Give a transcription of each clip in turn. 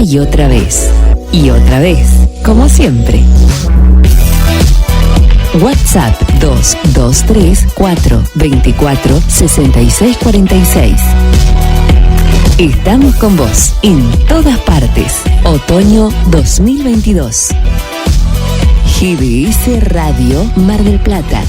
una y otra vez. Y otra vez, como siempre. WhatsApp 223 424 6646. Estamos con vos en todas partes. Otoño 2022. GDS Radio Mar del Plata.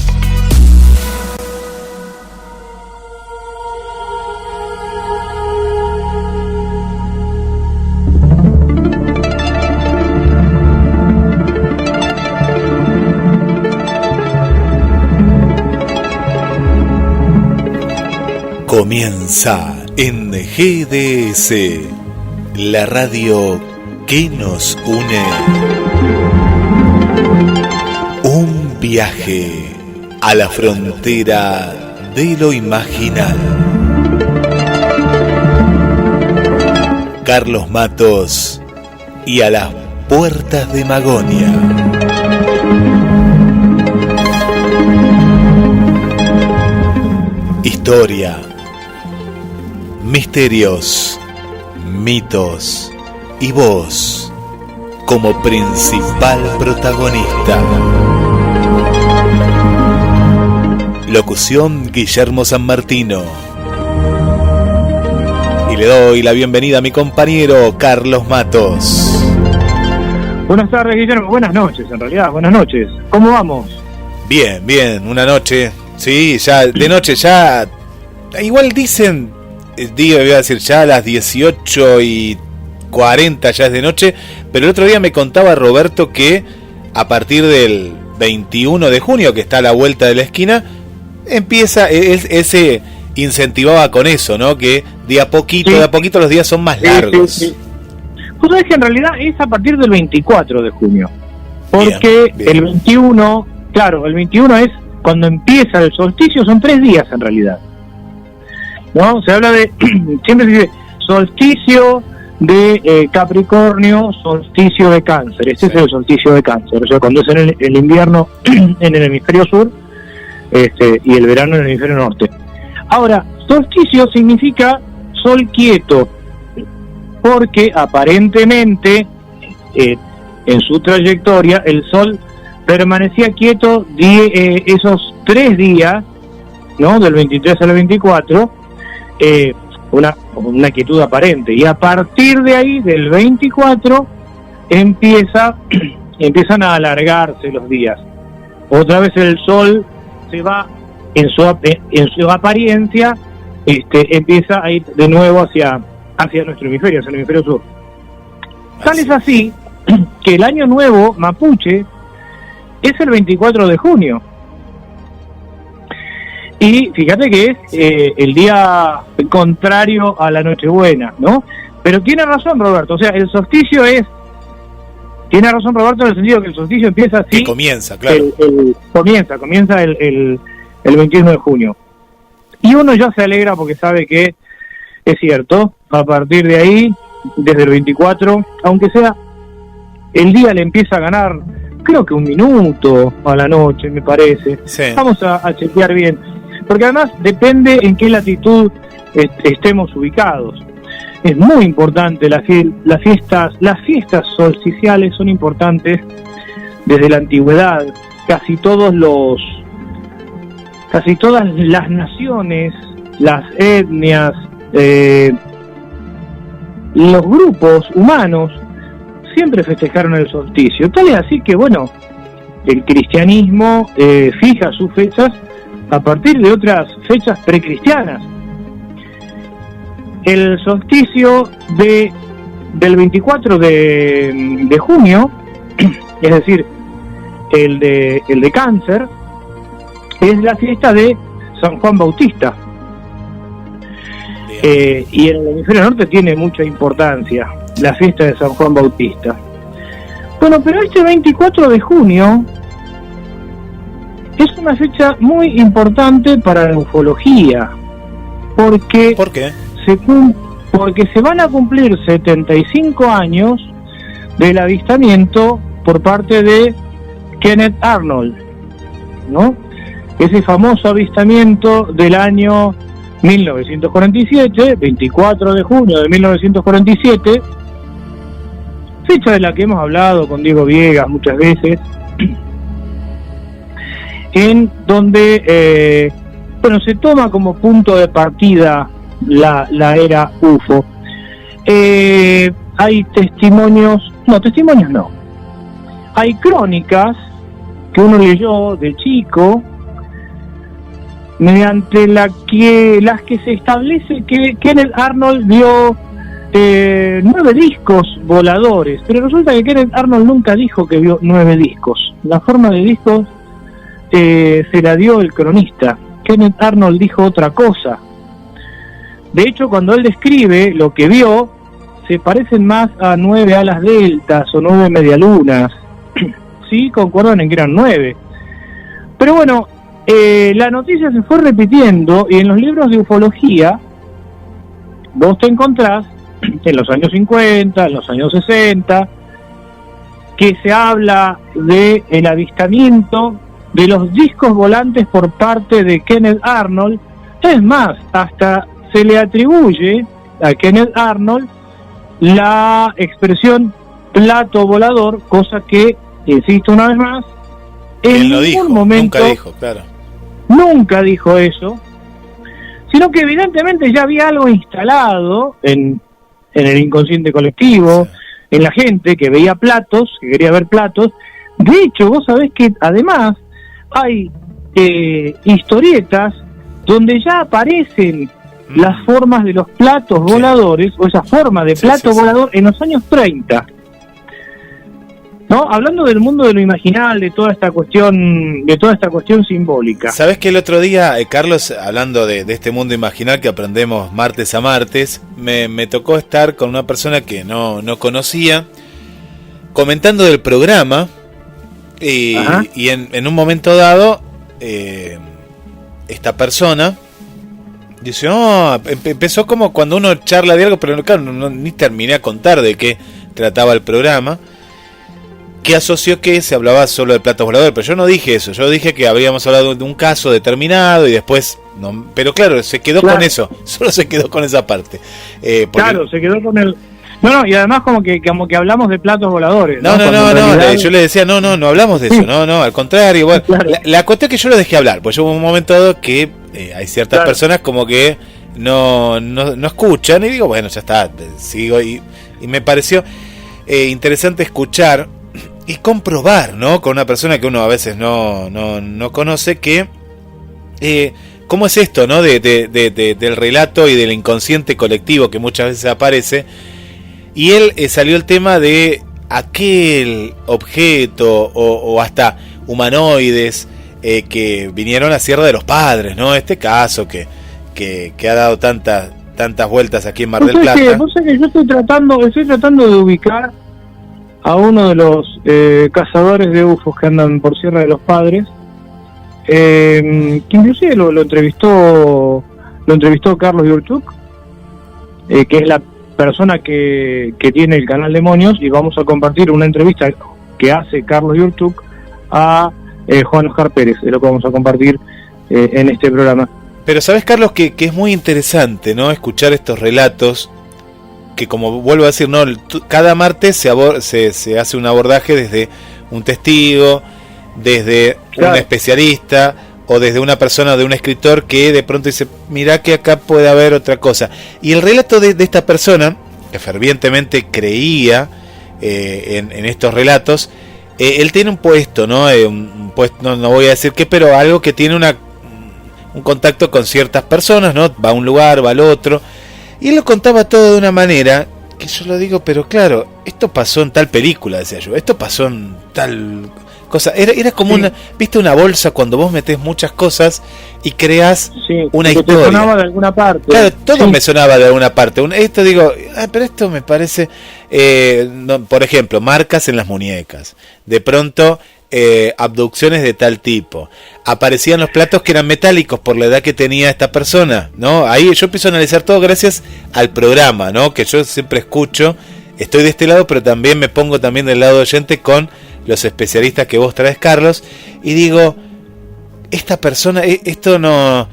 Comienza en GDS, la radio que nos une. Un viaje a la frontera de lo imaginal. Carlos Matos y a las puertas de Magonia. Historia, misterios, mitos y vos como principal protagonista. Locución Guillermo San Martino. Y le doy la bienvenida a mi compañero Carlos Matos. Buenas tardes, Guillermo. Buenas noches, en realidad. Buenas noches. ¿Cómo vamos? Bien, bien. Una noche. Sí, ya de noche ya. Igual dicen, voy a decir, ya a las 18:40 ya es de noche, pero el otro día me contaba Roberto que a partir del 21 de junio, que está a la vuelta de la esquina, empieza, él se incentivaba con eso, ¿no? Que de a poquito los días son más largos. Sí. Pues sabés que en realidad es a partir del 24 de junio, porque bien. El 21, claro, el 21 es cuando empieza el solsticio, son 3 días en realidad, ¿no? Se habla de, siempre se dice solsticio de Capricornio, solsticio de Cáncer. Este es el solsticio de Cáncer, o sea, cuando es en el invierno en el hemisferio sur, y el verano en el hemisferio norte. Ahora, solsticio significa sol quieto, porque aparentemente en su trayectoria el sol permanecía quieto esos 3 días, ¿no? Del 23 al 24, una quietud aparente, y a partir de ahí, del 24, empiezan a alargarse los días. Otra vez el sol se va en su apariencia, empieza a ir de nuevo hacia nuestro hemisferio, hacia el hemisferio sur. Tal es así que el año nuevo mapuche es el 24 de junio. Y fíjate que es el día contrario a la Nochebuena, ¿no? Pero tiene razón Roberto, o sea, el solsticio tiene razón Roberto en el sentido que el solsticio empieza así. Y comienza, claro. Comienza el 21 de junio. Y uno ya se alegra porque sabe que es cierto, a partir de ahí, desde el 24, aunque sea, el día le empieza a ganar, creo que 1 minuto a la noche, me parece. Sí. Vamos a chequear bien, porque además depende en qué latitud estemos ubicados. Es muy importante, las fiestas solsticiales son importantes desde la antigüedad. Casi todas las naciones, las etnias, los grupos humanos siempre festejaron el solsticio. Tal es así que, bueno, el cristianismo fija sus fechas a partir de otras fechas precristianas. El solsticio del 24 de junio, es decir, el de Cáncer, es la fiesta de San Juan Bautista. Y en el hemisferio norte tiene mucha importancia la fiesta de San Juan Bautista. Bueno, pero este 24 de junio es una fecha muy importante para la ufología, porque ¿por qué? Porque se van a cumplir 75 años del avistamiento por parte de Kenneth Arnold, ¿no? Ese famoso avistamiento del año 1947, 24 de junio de 1947, fecha de la que hemos hablado con Diego Viegas muchas veces, en donde se toma como punto de partida la era UFO. Hay testimonios no, hay crónicas que uno leyó de chico, mediante las que se establece que Kenneth Arnold vio 9 discos voladores, pero resulta que Kenneth Arnold nunca dijo que vio 9 discos. La forma de discos se la dio el cronista. Kenneth Arnold dijo otra cosa. De hecho, cuando él describe lo que vio, se parecen más a 9 alas deltas o 9 medialunas. Sí, concuerdan en que eran 9. Pero bueno, la noticia se fue repitiendo, y en los libros de ufología vos te encontrás en los años 50, en los años 60, que se habla de el avistamiento de los discos volantes por parte de Kenneth Arnold. Es más, hasta se le atribuye a Kenneth Arnold la expresión plato volador, cosa que, insisto una vez más, en ningún momento nunca dijo eso, sino que evidentemente ya había algo instalado en el inconsciente colectivo, en la gente que veía platos, que quería ver platos. De hecho, vos sabés que además hay historietas donde ya aparecen las formas de los platos voladores, o esa forma de plato volador en los años 30. ¿No? Hablando del mundo de lo imaginal, de toda esta cuestión simbólica. ¿Sabés que el otro día, Carlos, hablando de este mundo imaginal que aprendemos martes a martes, me tocó estar con una persona que no conocía, comentando del programa, y en un momento dado, esta persona dice, empezó como cuando uno charla de algo, pero claro, ni terminé a contar de qué trataba el programa, que asoció que se hablaba solo de platos voladores, pero yo no dije eso, yo dije que habríamos hablado de un caso determinado y después, no, pero claro, se quedó con eso, solo se quedó con esa parte. Claro, se quedó con el... No, y además como que hablamos de platos voladores. No, yo le decía, no hablamos de eso, no, al contrario, bueno, claro. La cuestión es que yo lo dejé hablar, pues hubo un momento dado que hay ciertas personas como que no escuchan, y digo, bueno, ya está, sigo, y me pareció interesante escuchar y comprobar, ¿no? Con una persona que uno a veces no conoce, que cómo es esto, ¿no? Del relato y del inconsciente colectivo que muchas veces aparece. Y él salió el tema de aquel objeto o hasta humanoides que vinieron a Sierra de los Padres, ¿no? Este caso que ha dado tantas vueltas aquí en Mar del Plata. Vos sabés que yo estoy tratando de ubicar a uno de los cazadores de UFOs que andan por Sierra de los Padres, que inclusive lo entrevistó Carlos Yurchuk, que es la persona que tiene el canal Demonios, y vamos a compartir una entrevista que hace Carlos Yurchuk a Juan Oscar Pérez, es lo que vamos a compartir en este programa. Pero sabes, Carlos, que es muy interesante, ¿no? Escuchar estos relatos, que como vuelvo a decir, no, cada martes se hace un abordaje desde un testigo, desde un especialista, o desde una persona, de un escritor que de pronto dice, mirá que acá puede haber otra cosa. Y el relato de esta persona, que fervientemente creía en estos relatos, él tiene un puesto, ¿no? Un puesto, no voy a decir qué, pero algo que tiene un contacto con ciertas personas, ¿no? Va a un lugar, va al otro, y él lo contaba todo de una manera que yo lo digo, pero claro, esto pasó en tal película, decía yo, esto pasó en tal cosa, era como viste una bolsa cuando vos metés muchas cosas y creas una historia. Te sonaba de alguna parte. Claro, todo me sonaba de alguna parte. Esto digo, pero esto me parece, por ejemplo, marcas en las muñecas. De pronto, abducciones de tal tipo. Aparecían los platos que eran metálicos por la edad que tenía esta persona, ¿no? Ahí yo empiezo a analizar todo gracias al programa, ¿no? Que yo siempre escucho, estoy de este lado, pero también me pongo también del lado oyente con los especialistas que vos traes, Carlos, y digo, esta persona, esto no,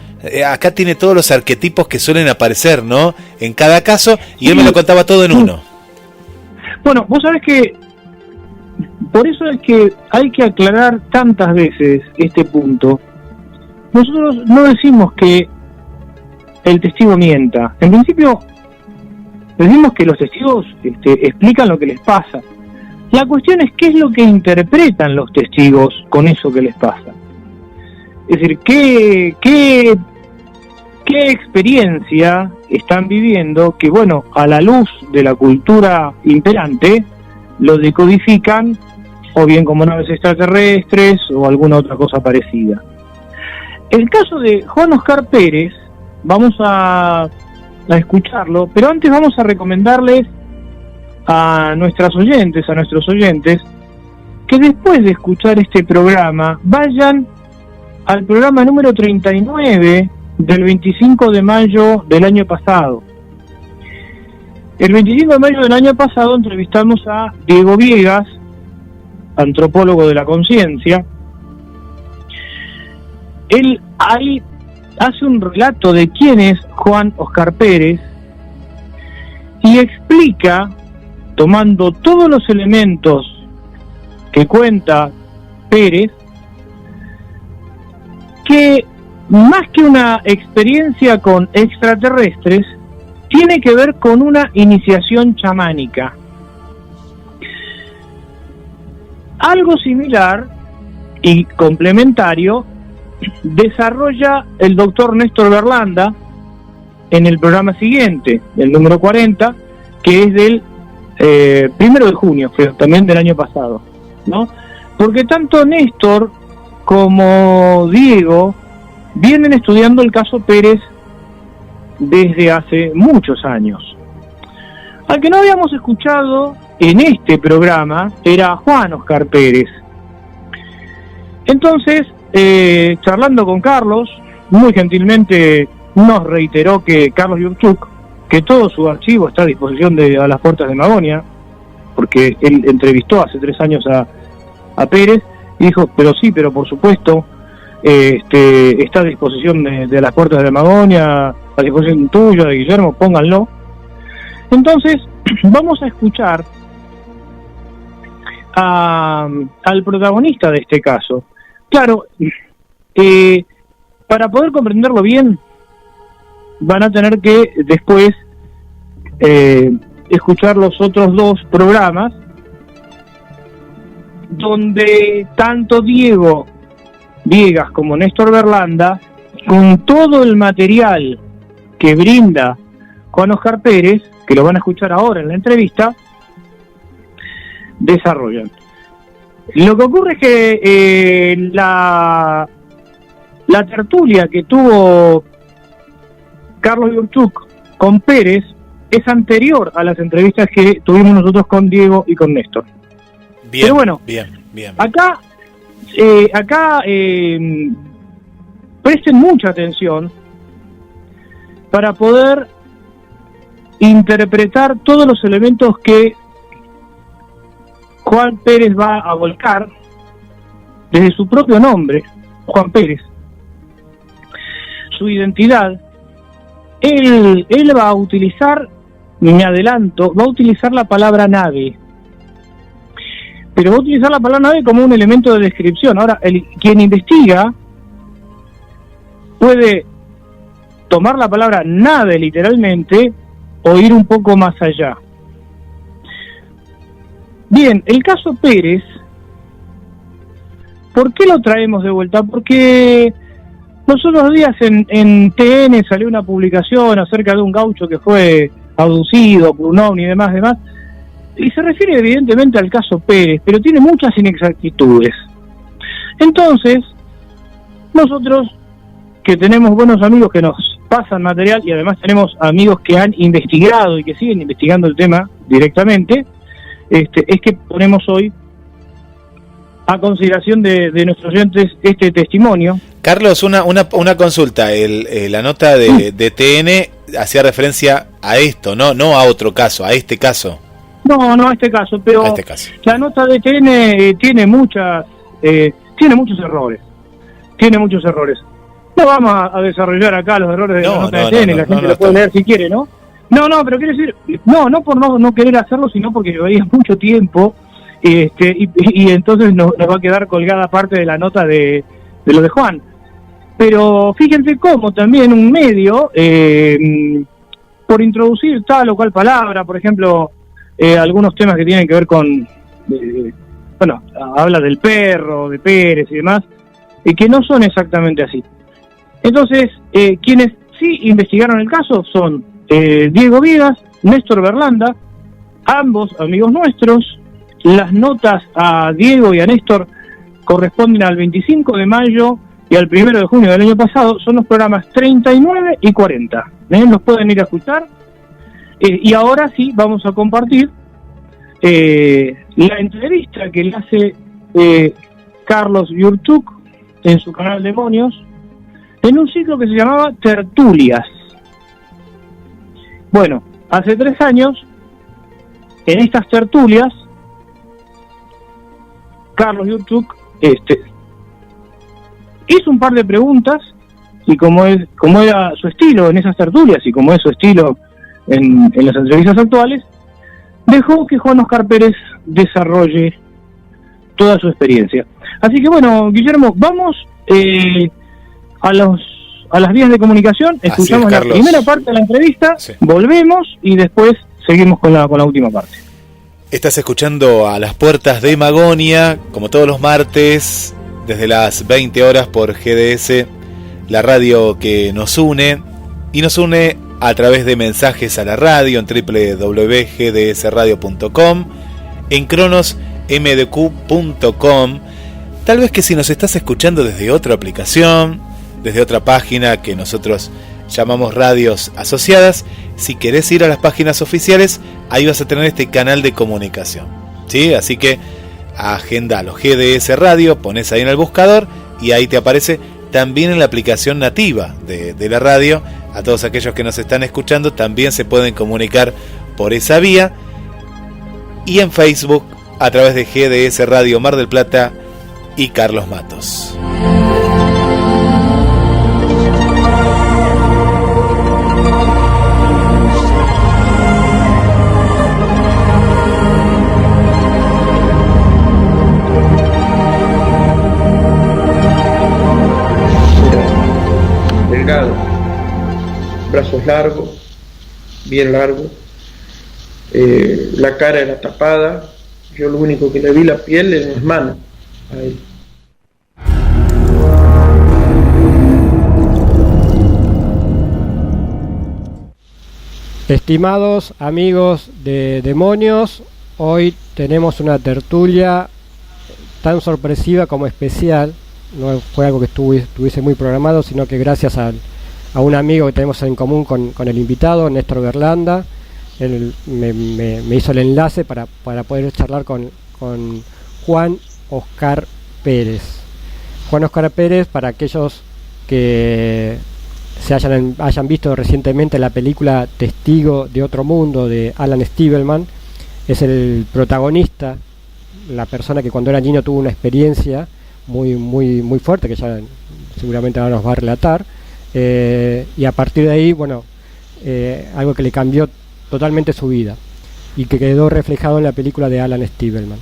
acá tiene todos los arquetipos que suelen aparecer, ¿no? En cada caso, y él me lo contaba todo en uno. Bueno, vos sabés que por eso es que hay que aclarar tantas veces este punto. Nosotros no decimos que el testigo mienta. En principio, decimos que los testigos explican lo que les pasa. La cuestión es qué es lo que interpretan los testigos con eso que les pasa. Es decir, qué experiencia están viviendo que, bueno, a la luz de la cultura imperante, lo decodifican o bien como naves extraterrestres o alguna otra cosa parecida. El caso de Juan Oscar Pérez, vamos a escucharlo, pero antes vamos a recomendarles a nuestros oyentes, que después de escuchar este programa, vayan al programa número 39 del 25 de mayo del año pasado. El 25 de mayo del año pasado entrevistamos a Diego Viegas, antropólogo de la conciencia. Él ahí hace un relato de quién es Juan Oscar Pérez y explica, tomando todos los elementos que cuenta Pérez, que más que una experiencia con extraterrestres, tiene que ver con una iniciación chamánica. Algo similar y complementario desarrolla el doctor Néstor Berlanda en el programa siguiente, el número 40, que es del 1 de junio, creo, también del año pasado, ¿no? Porque tanto Néstor como Diego vienen estudiando el caso Pérez desde hace muchos años. Al que no habíamos escuchado en este programa era Juan Oscar Pérez. Entonces, charlando con Carlos, muy gentilmente nos reiteró que Carlos Yurchuk, que todo su archivo está a disposición de A las Puertas de Magonia, porque él entrevistó hace 3 años a Pérez, y dijo, pero sí, pero por supuesto, está a disposición de A las Puertas de Magonia, a disposición tuya, de Guillermo, pónganlo. Entonces, vamos a escuchar al protagonista de este caso. Claro, para poder comprenderlo bien, van a tener que después escuchar los otros 2 programas, donde tanto Diego Viegas como Néstor Berlanda, con todo el material que brinda Juan Oscar Pérez, que lo van a escuchar ahora en la entrevista, desarrollan. Lo que ocurre es que la tertulia que tuvo Carlos Yurchuk con Pérez es anterior a las entrevistas que tuvimos nosotros con Diego y con Néstor. Bien, pero bueno, bien. Acá presten mucha atención para poder interpretar todos los elementos que Juan Pérez va a volcar desde su propio nombre, Juan Pérez, su identidad. Él va a utilizar, me adelanto, va a utilizar la palabra nave, pero va a utilizar la palabra nave como un elemento de descripción. Ahora, quien investiga puede tomar la palabra nave literalmente o ir un poco más allá. Bien, el caso Pérez, ¿por qué lo traemos de vuelta? Porque los otros días en TN salió una publicación acerca de un gaucho que fue abducido por un ovni y demás, y se refiere evidentemente al caso Pérez, pero tiene muchas inexactitudes. Entonces, nosotros, que tenemos buenos amigos que nos pasan material, y además tenemos amigos que han investigado y que siguen investigando el tema directamente, es que ponemos hoy a consideración de nuestros oyentes este testimonio. Carlos, una consulta. La nota de TN hacía referencia a esto, no a otro caso, a este caso. No, a este caso, pero este caso. La nota de TN tiene muchos errores. No vamos a desarrollar acá los errores de la nota de TN, la gente lo puede leer si quiere, ¿no? No, pero quiero decir, no por no querer hacerlo, sino porque llevaría mucho tiempo, y entonces nos va a quedar colgada parte de la nota de lo de Juan. Pero fíjense cómo también un medio, por introducir tal o cual palabra, por ejemplo, algunos temas que tienen que ver con, habla del perro, de Pérez y demás, que no son exactamente así. Entonces, quienes sí investigaron el caso son Diego Viegas, Néstor Berlanda, ambos amigos nuestros. Las notas a Diego y a Néstor corresponden al 25 de mayo y al 1 de junio del año pasado. Son los programas 39 y 40. Los pueden ir a escuchar. Y ahora sí vamos a compartir la entrevista que le hace Carlos Yurtuk en su canal Demonios, en un ciclo que se llamaba Tertulias. Bueno, hace 3 años, en estas tertulias, Carlos Yurtuk hizo un par de preguntas, y como era su estilo en esas tertulias, y como es su estilo en las entrevistas actuales, dejó que Juan Oscar Pérez desarrolle toda su experiencia. Así que bueno, Guillermo, vamos a las vías de comunicación, escuchamos la primera parte de la entrevista, sí. Volvemos y después seguimos con la última parte. Estás escuchando A las Puertas de Magonia, como todos los martes, desde las 20 horas por GDS, la radio que nos une, y nos une a través de mensajes a la radio en www.gdsradio.com, en cronosmdq.com. Tal vez que si nos estás escuchando desde otra aplicación, desde otra página que nosotros llamamos Radios Asociadas, si querés ir a las páginas oficiales, ahí vas a tener este canal de comunicación, ¿sí? Así que agendalo, GDS Radio, pones ahí en el buscador y ahí te aparece también en la aplicación nativa de la radio. A todos aquellos que nos están escuchando también se pueden comunicar por esa vía, y en Facebook a través de GDS Radio Mar del Plata y Carlos Matos. Delgado, brazos largos, bien largos, la cara era tapada, yo lo único que le vi la piel en las manos a él. Estimados amigos de Demonios, hoy tenemos una tertulia tan sorpresiva como especial. No fue algo que estuviese muy programado, sino que gracias a un amigo que tenemos en común con el invitado, Néstor Berlanda, él me hizo el enlace para poder charlar con Juan Oscar Pérez. Juan Oscar Pérez, para aquellos que hayan visto recientemente la película Testigo de Otro Mundo de Alan Stivelman, es el protagonista, la persona que cuando era niño tuvo una experiencia muy fuerte, que ya seguramente ahora nos va a relatar, y a partir de ahí, algo que le cambió totalmente su vida y que quedó reflejado en la película de Alan Stivelman.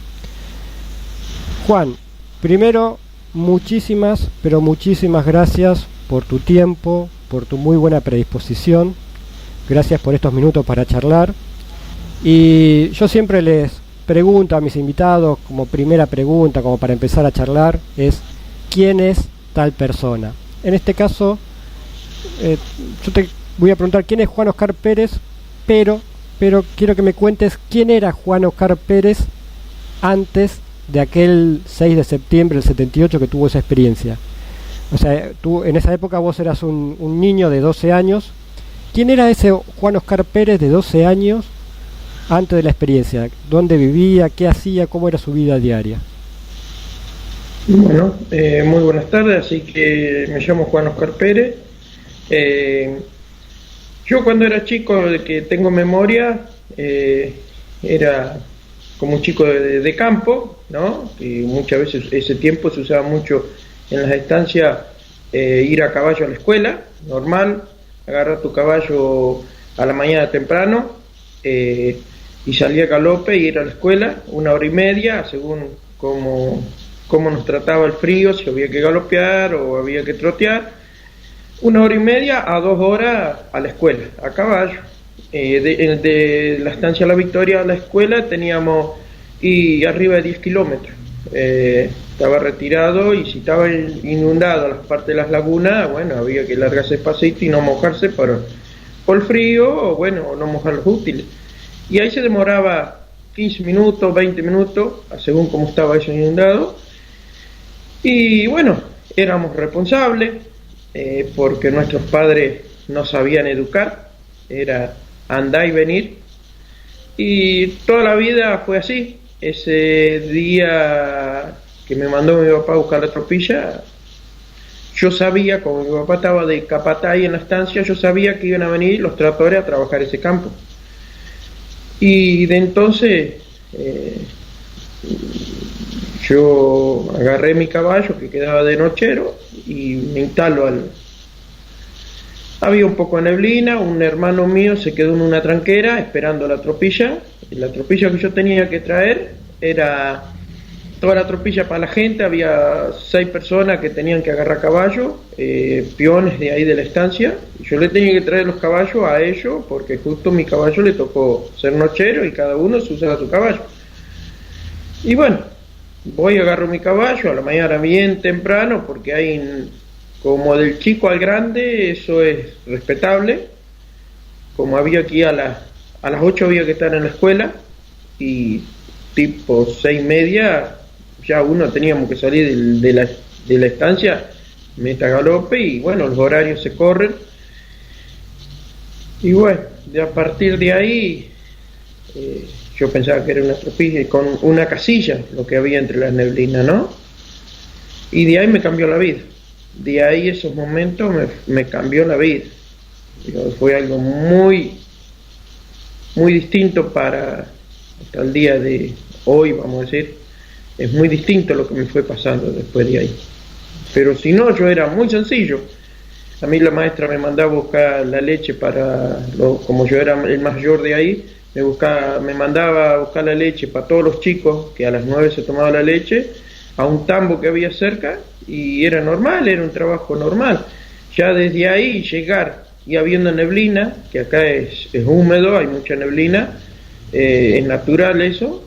Juan, primero, muchísimas gracias por tu tiempo, por tu muy buena predisposición. Gracias por estos minutos para charlar. Y yo siempre les pregunto a mis invitados, como primera pregunta, como para empezar a charlar, es ¿quién es tal persona? En este caso, yo te voy a preguntar quién es Juan Oscar Pérez, pero quiero que me cuentes quién era Juan Oscar Pérez antes de aquel 6 de septiembre del 78 que tuvo esa experiencia. O sea, tú en esa época vos eras un niño de 12 años. ¿Quién era ese Juan Oscar Pérez de 12 años antes de la experiencia? ¿Dónde vivía? ¿Qué hacía? ¿Cómo era su vida diaria? Bueno, muy buenas tardes. Así que me llamo Juan Oscar Pérez. Yo cuando era chico, de que tengo memoria, era como un chico de campo, ¿no? Y muchas veces ese tiempo se usaba mucho en las estancias, ir a caballo a la escuela, normal, agarrar tu caballo a la mañana temprano, y salía a galope y ir a la escuela, 1 hora y media, según cómo nos trataba el frío, si había que galopear o había que trotear, 1 hora y media a 2 horas a la escuela, a caballo. De la estancia La Victoria a la escuela teníamos y arriba de 10 kilómetros. Estaba retirado, y si estaba inundado las partes de las lagunas, bueno, había que largarse despacito y no mojarse por el frío, o bueno, no mojar los útiles. Y ahí se demoraba 15 minutos, 20 minutos, según cómo estaba eso inundado. Y bueno, éramos responsables, porque nuestros padres no sabían educar, era andar y venir. Y toda la vida fue así. Ese día que me mandó mi papá a buscar la tropilla, yo sabía, como mi papá estaba de capataz ahí en la estancia, yo sabía que iban a venir los tractores a trabajar ese campo. Y de entonces yo agarré mi caballo que quedaba de nochero y me instalo Había un poco de neblina, un hermano mío se quedó en una tranquera esperando la tropilla. Y la tropilla que yo tenía que traer era toda la tropilla para la gente. Había 6 personas que tenían que agarrar caballo, peones de ahí de la estancia. Y yo le tenía que traer los caballos a ellos, porque justo mi caballo le tocó ser nochero y cada uno se usaba su caballo. Y bueno, voy, agarro mi caballo a la mañana bien temprano, porque hay, como del chico al grande, eso es respetable. Como había aquí a las 8 había que estar en la escuela, y tipo 6:30 ya uno teníamos que salir de la estancia, meta galope, y bueno, los horarios se corren. Y bueno, a partir de ahí yo pensaba que era una tropilla con una casilla lo que había entre las neblinas, ¿no? Y de ahí me cambió la vida. De ahí esos momentos me cambió la vida. Fue algo muy, muy distinto hasta el día de hoy, vamos a decir. Es muy distinto lo que me fue pasando después de ahí. Pero si no, yo era muy sencillo. A mí la maestra me mandaba a buscar la leche como yo era el mayor de ahí, me mandaba a buscar la leche para todos los chicos, que a las 9 se tomaba la leche, a un tambo que había cerca, y era normal, era un trabajo normal. Ya desde ahí llegar, y habiendo neblina, que acá es húmedo, hay mucha neblina, es natural eso,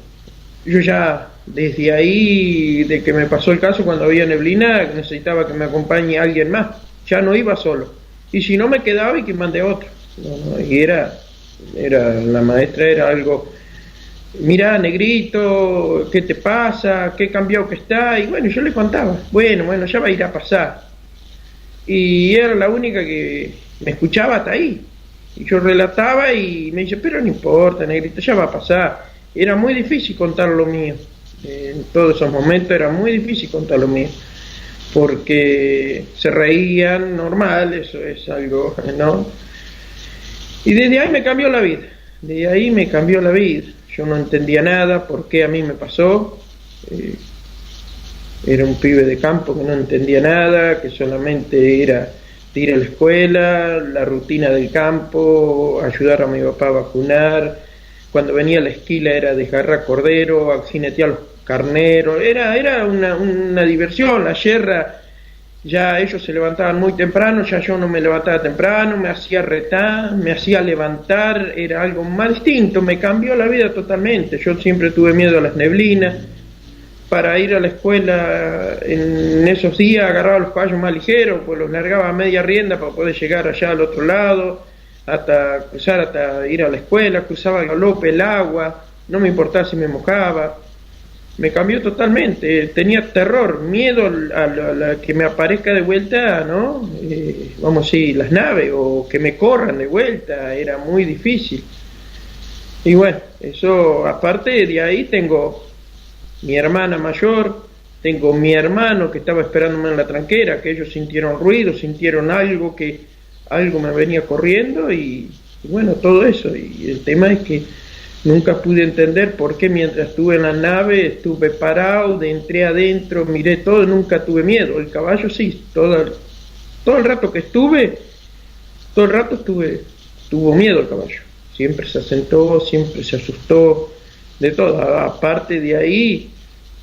yo ya desde ahí, de que me pasó el caso, cuando había neblina, necesitaba que me acompañe alguien más, ya no iba solo, y si no me quedaba y que mande otro. Y la maestra era algo, mira, negrito, ¿qué te pasa? ¿Qué cambiado que está? Y bueno, yo le contaba, bueno, ya va a ir a pasar. Y era la única que me escuchaba hasta ahí. Y yo relataba y me dice, pero no importa, negrito, ya va a pasar. Era muy difícil contar lo mío. En todos esos momentos era muy difícil contar lo mío, porque se reían, normal, eso es algo, ¿no? Y desde ahí me cambió la vida. Yo no entendía nada, por qué a mí me pasó. Era un pibe de campo que no entendía nada, que solamente era de ir a la escuela, la rutina del campo, ayudar a mi papá a vacunar. Cuando venía la esquila era desgarrar cordero, jinetear los carneros. Era una diversión. La yerra, ya ellos se levantaban muy temprano, ya yo no me levantaba temprano, me hacía retar, me hacía levantar, era algo más distinto, me cambió la vida totalmente. Yo siempre tuve miedo a las neblinas. Para ir a la escuela en esos días agarraba los caballos más ligeros, pues los largaba a media rienda para poder llegar allá al otro lado, hasta ir a la escuela, cruzaba el galope, el agua, no me importaba si me mojaba. Me cambió totalmente, tenía terror, miedo a que me aparezca de vuelta, ¿no? Vamos a decir, las naves, o que me corran de vuelta, era muy difícil. Y bueno, eso, aparte de ahí tengo mi hermana mayor, tengo mi hermano que estaba esperándome en la tranquera, que ellos sintieron ruido, sintieron algo me venía corriendo, y bueno, todo eso. Y el tema es que nunca pude entender por qué mientras estuve en la nave estuve parado, entré adentro, miré todo, nunca tuve miedo. El caballo sí, todo el rato que estuve, todo el rato estuve tuvo miedo el caballo, siempre se asentó, siempre se asustó, de todo. Aparte de ahí,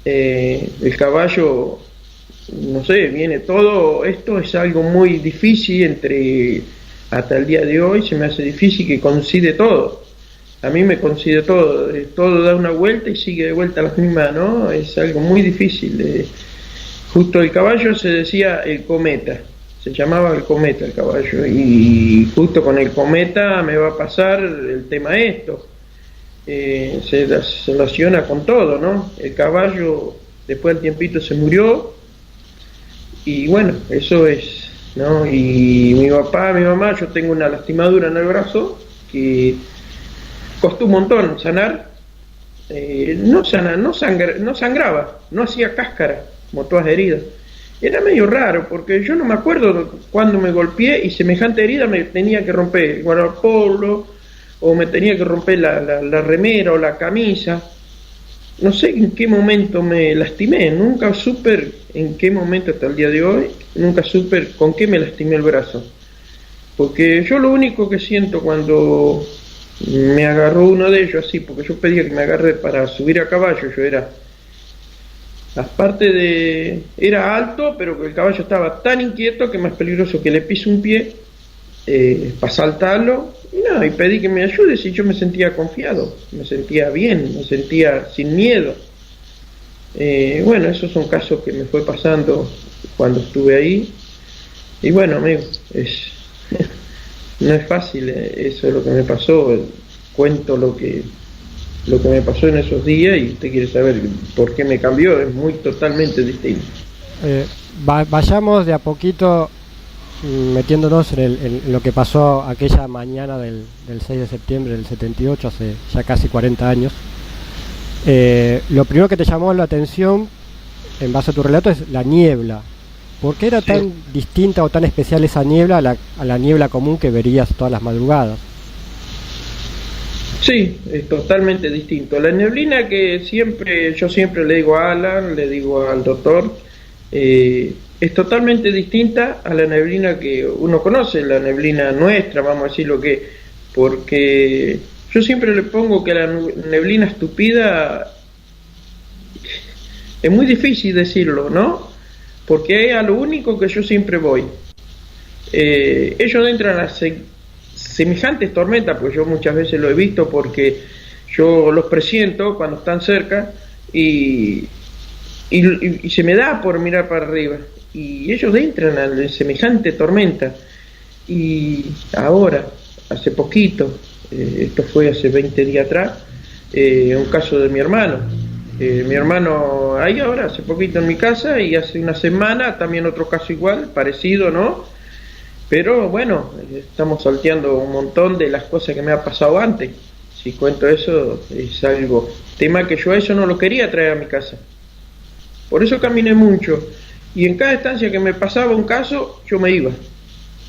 el caballo, no sé, viene todo, esto es algo muy difícil hasta el día de hoy, se me hace difícil que coincide todo. A mí me coincide todo, todo da una vuelta y sigue de vuelta a la misma, ¿no? Es algo muy difícil. Justo el caballo se decía el cometa, se llamaba el cometa el caballo, y justo con el cometa me va a pasar el tema esto. Se relaciona con todo, ¿no? El caballo después del tiempito se murió, y bueno, eso es, ¿no? Y mi papá, mi mamá, yo tengo una lastimadura en el brazo que costó un montón sanar. No sangraba, no hacía cáscara como todas las heridas. Era medio raro porque yo no me acuerdo cuando me golpeé y semejante herida me tenía que romper el guardapolvo o me tenía que romper la remera o la camisa. No sé en qué momento me lastimé, nunca supe en qué momento hasta el día de hoy, nunca supe con qué me lastimé el brazo. Porque yo lo único que siento cuando me agarró uno de ellos así, porque yo pedía que me agarre para subir a caballo, yo era, aparte era alto, pero el caballo estaba tan inquieto que más peligroso que le pise un pie para saltarlo, y pedí que me ayude, y yo me sentía confiado, me sentía bien, me sentía sin miedo. Bueno, esos son casos que me fue pasando cuando estuve ahí, y bueno, amigo, no es fácil, eso es lo que me pasó, cuento lo que me pasó en esos días, y usted quiere saber por qué me cambió, es muy totalmente distinto. Vayamos de a poquito metiéndonos en lo que pasó aquella mañana del 6 de septiembre del 78, hace ya casi 40 años. Lo primero que te llamó la atención, en base a tu relato, es la niebla. ¿Por qué era tan distinta o tan especial esa niebla a la niebla común que verías todas las madrugadas? Sí, es totalmente distinto. La neblina que yo siempre le digo a Alan, le digo al doctor, es totalmente distinta a la neblina que uno conoce, la neblina nuestra, vamos a decir porque yo siempre le pongo que la neblina estúpida es muy difícil decirlo, ¿no? Porque es a lo único que yo siempre voy. Ellos entran a semejantes tormentas, pues yo muchas veces lo he visto porque yo los presiento cuando están cerca y se me da por mirar para arriba. Y ellos entran a semejante tormenta. Y ahora, hace poquito, esto fue hace 20 días atrás, un caso de mi hermano. Mi hermano ahí ahora, hace poquito en mi casa, y hace una semana también otro caso igual, parecido, ¿no? Pero bueno, estamos salteando un montón de las cosas que me ha pasado antes. Si cuento eso, es algo, tema que yo eso no lo quería traer a mi casa. Por eso caminé mucho, y en cada estancia que me pasaba un caso, yo me iba.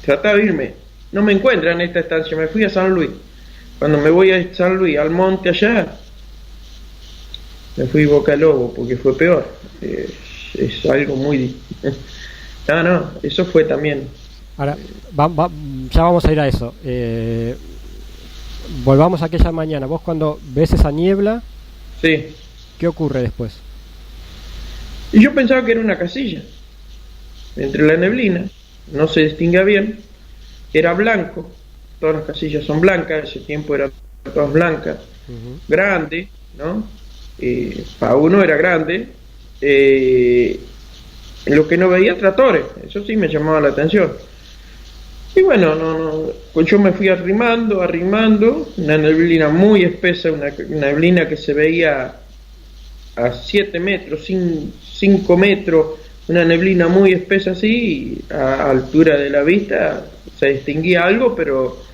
Trataba de irme. No me encuentro en esta estancia, me fui a San Luis. Cuando me voy a San Luis, al monte allá, me fui Boca Lobo, porque fue peor. Es algo muy... No, eso fue también. Ahora, ya vamos a ir a eso. Volvamos a aquella mañana. Vos cuando ves esa niebla, sí, ¿qué ocurre después? Y yo pensaba que era una casilla. Entre la neblina, no se distinguía bien. Era blanco. Todas las casillas son blancas. Ese tiempo eran todas blancas. Grande, ¿no? Para uno era grande. Lo que no veía tractores. Eso sí me llamaba la atención. Y bueno, pues yo me fui arrimando, una neblina muy espesa, una neblina que se veía a 7 metros, 5 metros, una neblina muy espesa así, y a altura de la vista se distinguía algo, pero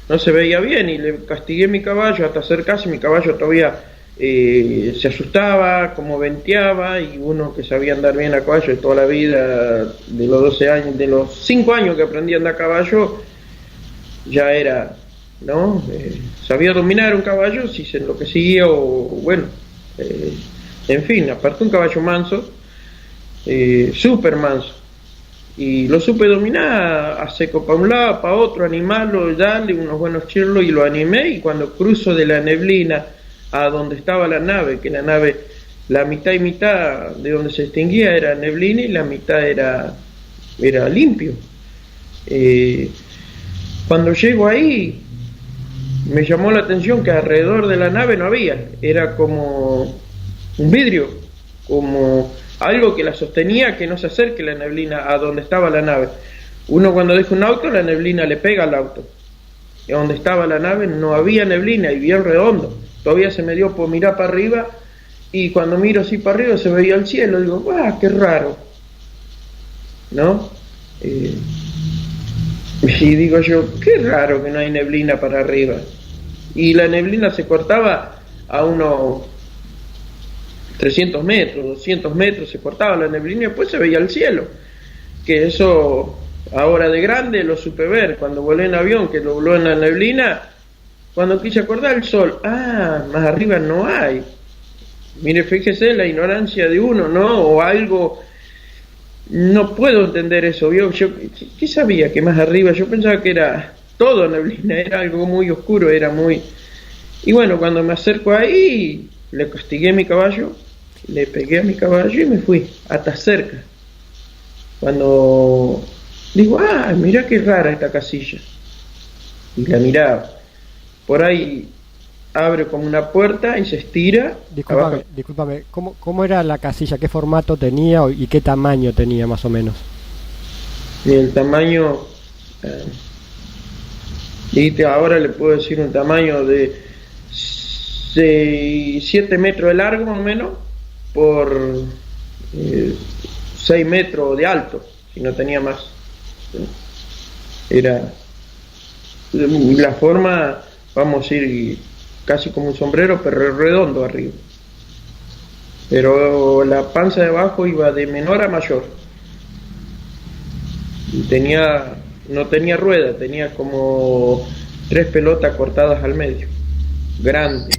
no se veía bien, y le castigué a mi caballo hasta acercarse. Mi caballo todavía se asustaba, como venteaba, y uno que sabía andar bien a caballo de toda la vida, de los 12 años, de los 5 años que aprendí a andar a caballo, ya era, ¿no? Sabía dominar un caballo, si se enloquecía o bueno, en fin, aparte un caballo manso, súper manso, Y lo supe dominar, a seco para un lado, para otro, animarlo, darle unos buenos chirlos y lo animé. Y cuando cruzo de la neblina a donde estaba la nave, que la nave, la mitad y mitad de donde se extinguía era neblina y la mitad era limpio. Cuando llego ahí, me llamó la atención que alrededor de la nave no había, era como un vidrio, como algo que la sostenía, que no se acerque la neblina a donde estaba la nave. Uno cuando deja un auto, la neblina le pega al auto. Y donde estaba la nave no había neblina y bien redondo. Todavía se me dio por mirar para arriba y cuando miro así para arriba se veía el cielo. Digo, ¡ah, qué raro! ¿No? Y digo yo, qué raro que no hay neblina para arriba. Y la neblina se cortaba a unos 300 metros, 200 metros, se cortaba la neblina y después se veía el cielo. Que eso, ahora de grande, lo supe ver. Cuando volé en avión, que lo voló en la neblina, cuando quise acordar el sol, más arriba no hay. Mire, fíjese la ignorancia de uno, ¿no? O algo, no puedo entender eso. Yo ¿qué sabía que más arriba? Yo pensaba que era todo neblina, era algo muy oscuro, era muy... Y bueno, cuando me acerco ahí, le castigué a mi caballo, le pegué a mi caballo y me fui hasta cerca. Cuando digo, mira qué rara esta casilla, y la miraba, por ahí abre como una puerta y se estira. Discúlpame, ¿cómo era la casilla? ¿Qué formato tenía y qué tamaño tenía más o menos? El tamaño, y ahora le puedo decir un tamaño de 7 metros de largo más o menos, por 6 metros de alto, si no tenía más. Era la forma, vamos a ir casi como un sombrero, pero redondo arriba. Pero la panza de abajo iba de menor a mayor. Y no tenía rueda, tenía como 3 pelotas cortadas al medio. Grande.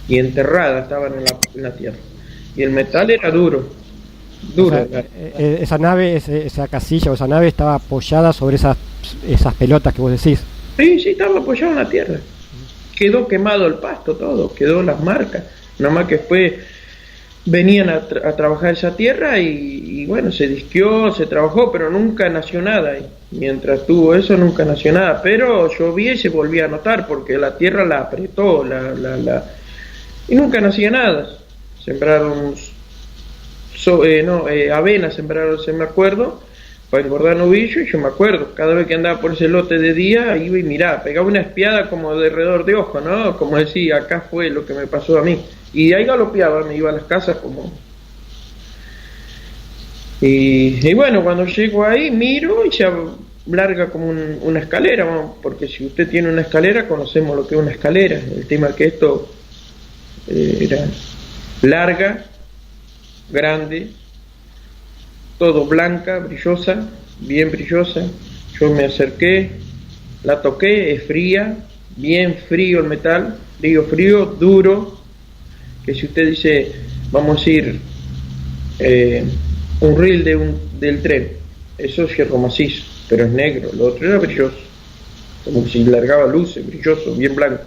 Y enterradas estaban en la tierra. Y el metal era duro. O sea, esa nave, esa casilla o esa nave estaba apoyada sobre esas pelotas que vos decís. Sí, estaba apoyado en la tierra. Quedó quemado el pasto, todo, quedó las marcas. Nada más que después venían a trabajar esa tierra y bueno, se disquió, se trabajó, pero nunca nació nada. Y mientras tuvo eso, nunca nació nada. Pero llovía y se volvía a notar porque la tierra la apretó, y nunca nacía nada. Sembraron avena, sembraron, se me acuerdo, para engordar novillo, y yo me acuerdo, cada vez que andaba por ese lote de día, iba y miraba, pegaba una espiada como de alrededor de ojo, ¿no? Como decía, acá fue lo que me pasó a mí. Y de ahí galopeaba, me iba a las casas como... Y bueno, cuando llego ahí, miro y se larga como una escalera, ¿no? Porque si usted tiene una escalera, conocemos lo que es una escalera. El tema es que esto era larga, grande, todo blanca, brillosa, bien brillosa. Yo me acerqué, la toqué, es fría, bien frío el metal, frío, duro, que si usted dice, vamos a ir un reel del tren, eso es hierro macizo, pero es negro, lo otro era brilloso, como si largaba luces, brilloso, bien blanco.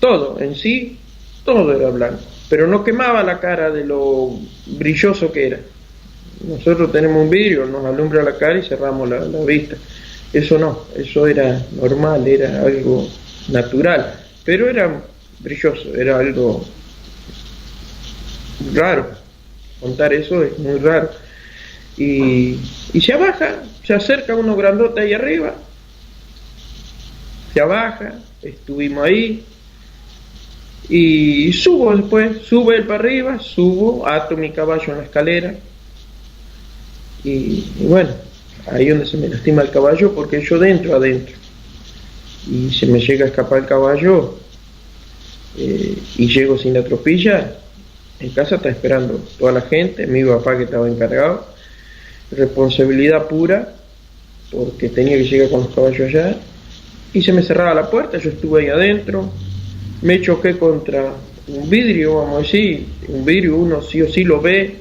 Todo en sí, todo era blanco, pero no quemaba la cara de lo brilloso que era. Nosotros tenemos un vidrio, nos alumbra la cara y cerramos la vista. Eso no, eso era normal, era algo natural, pero era brilloso, era algo raro. Contar eso es muy raro. Y se abaja, se acerca uno grandote ahí arriba, se abaja, estuvimos ahí. Y subo después, sube él para arriba, ato mi caballo en la escalera. Y bueno, ahí donde se me lastima el caballo, porque yo adentro. Y se me llega a escapar el caballo, y llego sin la tropilla. En casa está esperando toda la gente, mi papá que estaba encargado. Responsabilidad pura, porque tenía que llegar con los caballos allá. Y se me cerraba la puerta, yo estuve ahí adentro. Me choqué contra un vidrio, vamos a decir, un vidrio uno sí o sí lo ve,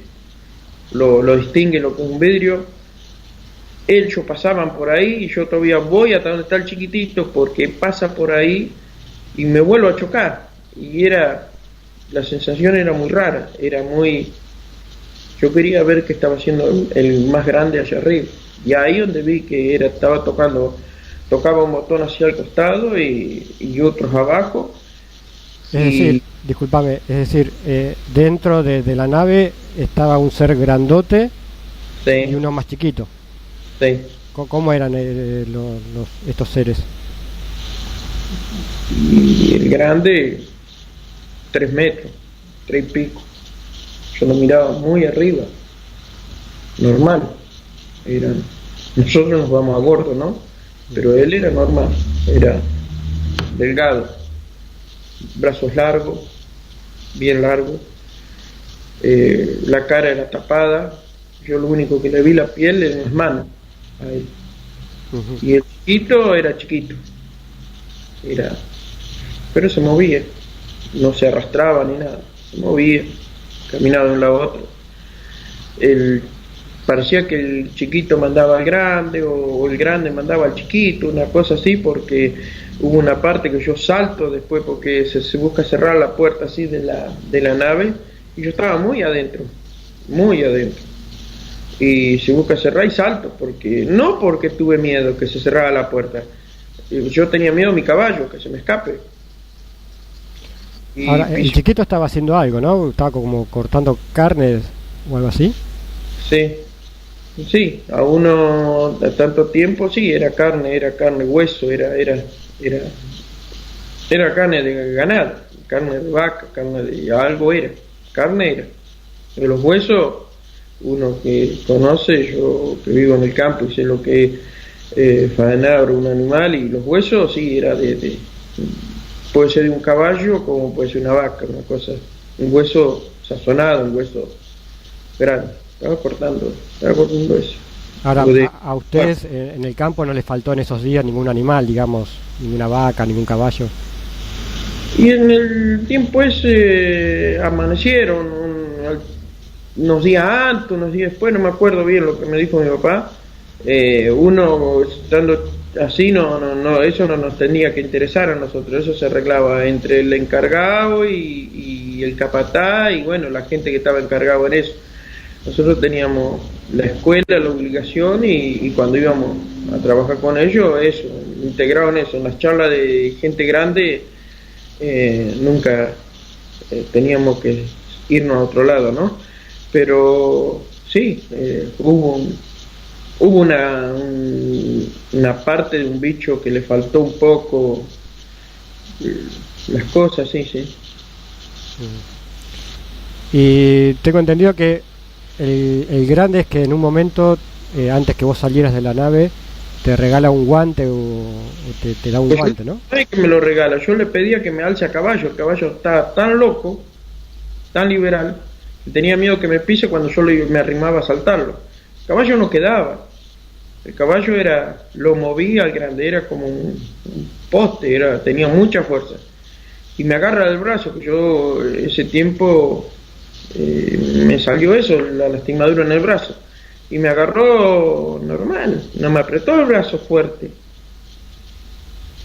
lo distingue lo que es un vidrio. Ellos pasaban por ahí y yo todavía voy hasta donde está el chiquitito porque pasa por ahí y me vuelvo a chocar. Y la sensación era muy rara, yo quería ver qué estaba haciendo el más grande allá arriba. Y ahí donde vi que tocaba un botón hacia el costado y otros abajo. Es decir, discúlpame, dentro de la nave estaba un ser grandote, sí, y uno más chiquito. Sí. ¿Cómo eran estos seres? Y el grande, 3 metros, 3 y pico. Yo lo miraba muy arriba, normal. Nosotros nos vamos a gordo, ¿no? Pero él era normal, era delgado, brazos largos, bien largos, la cara era tapada. Yo lo único que le vi la piel en las manos a él. Uh-huh. Y el chiquito era chiquito, pero se movía, no se arrastraba ni nada, se movía, caminaba de un lado a otro. Parecía que el chiquito mandaba al grande o el grande mandaba al chiquito, una cosa así, porque hubo una parte que yo salto después porque se busca cerrar la puerta así de la nave y yo estaba muy adentro, y se busca cerrar y salto, no porque tuve miedo que se cerrara la puerta, yo tenía miedo a mi caballo, que se me escape. Ahora, el chiquito estaba haciendo algo, ¿no? Estaba como cortando carne o algo así. Sí, a uno de tanto tiempo, sí, era carne, hueso, era carne de ganado, carne de vaca, carne de algo carne era. De los huesos, uno que conoce, yo que vivo en el campo y sé lo que es faenar un animal, y los huesos, sí, era puede ser de un caballo como puede ser una vaca, una cosa, un hueso sazonado, un hueso grande. Estaba cortando eso. Ahora, a ustedes en el campo no les faltó en esos días ningún animal, digamos, ninguna vaca, ningún caballo. Y en el tiempo ese amanecieron unos días antes, unos días después, no me acuerdo bien lo que me dijo mi papá. Uno estando así, eso no nos tenía que interesar a nosotros, eso se arreglaba entre el encargado y el capataz y bueno, la gente que estaba encargado en eso. Nosotros teníamos la escuela, la obligación y cuando íbamos a trabajar con ellos, eso, integrado en eso, en las charlas de gente grande, nunca teníamos que irnos a otro lado, ¿no? Pero sí, hubo una parte de un bicho que le faltó un poco las cosas, sí. Y tengo entendido que el grande es que en un momento, antes que vos salieras de la nave, te regala un guante o te da un guante, ¿no? No es que me lo regala, yo le pedía que me alce a caballo. El caballo estaba tan loco, tan liberal, que tenía miedo que me pise cuando yo me arrimaba a saltarlo. El caballo no quedaba. El caballo lo movía al grande, era como un poste, tenía mucha fuerza. Y me agarra del brazo, que yo ese tiempo me salió eso, la lastimadura en el brazo. Y me agarró normal, no me apretó el brazo fuerte.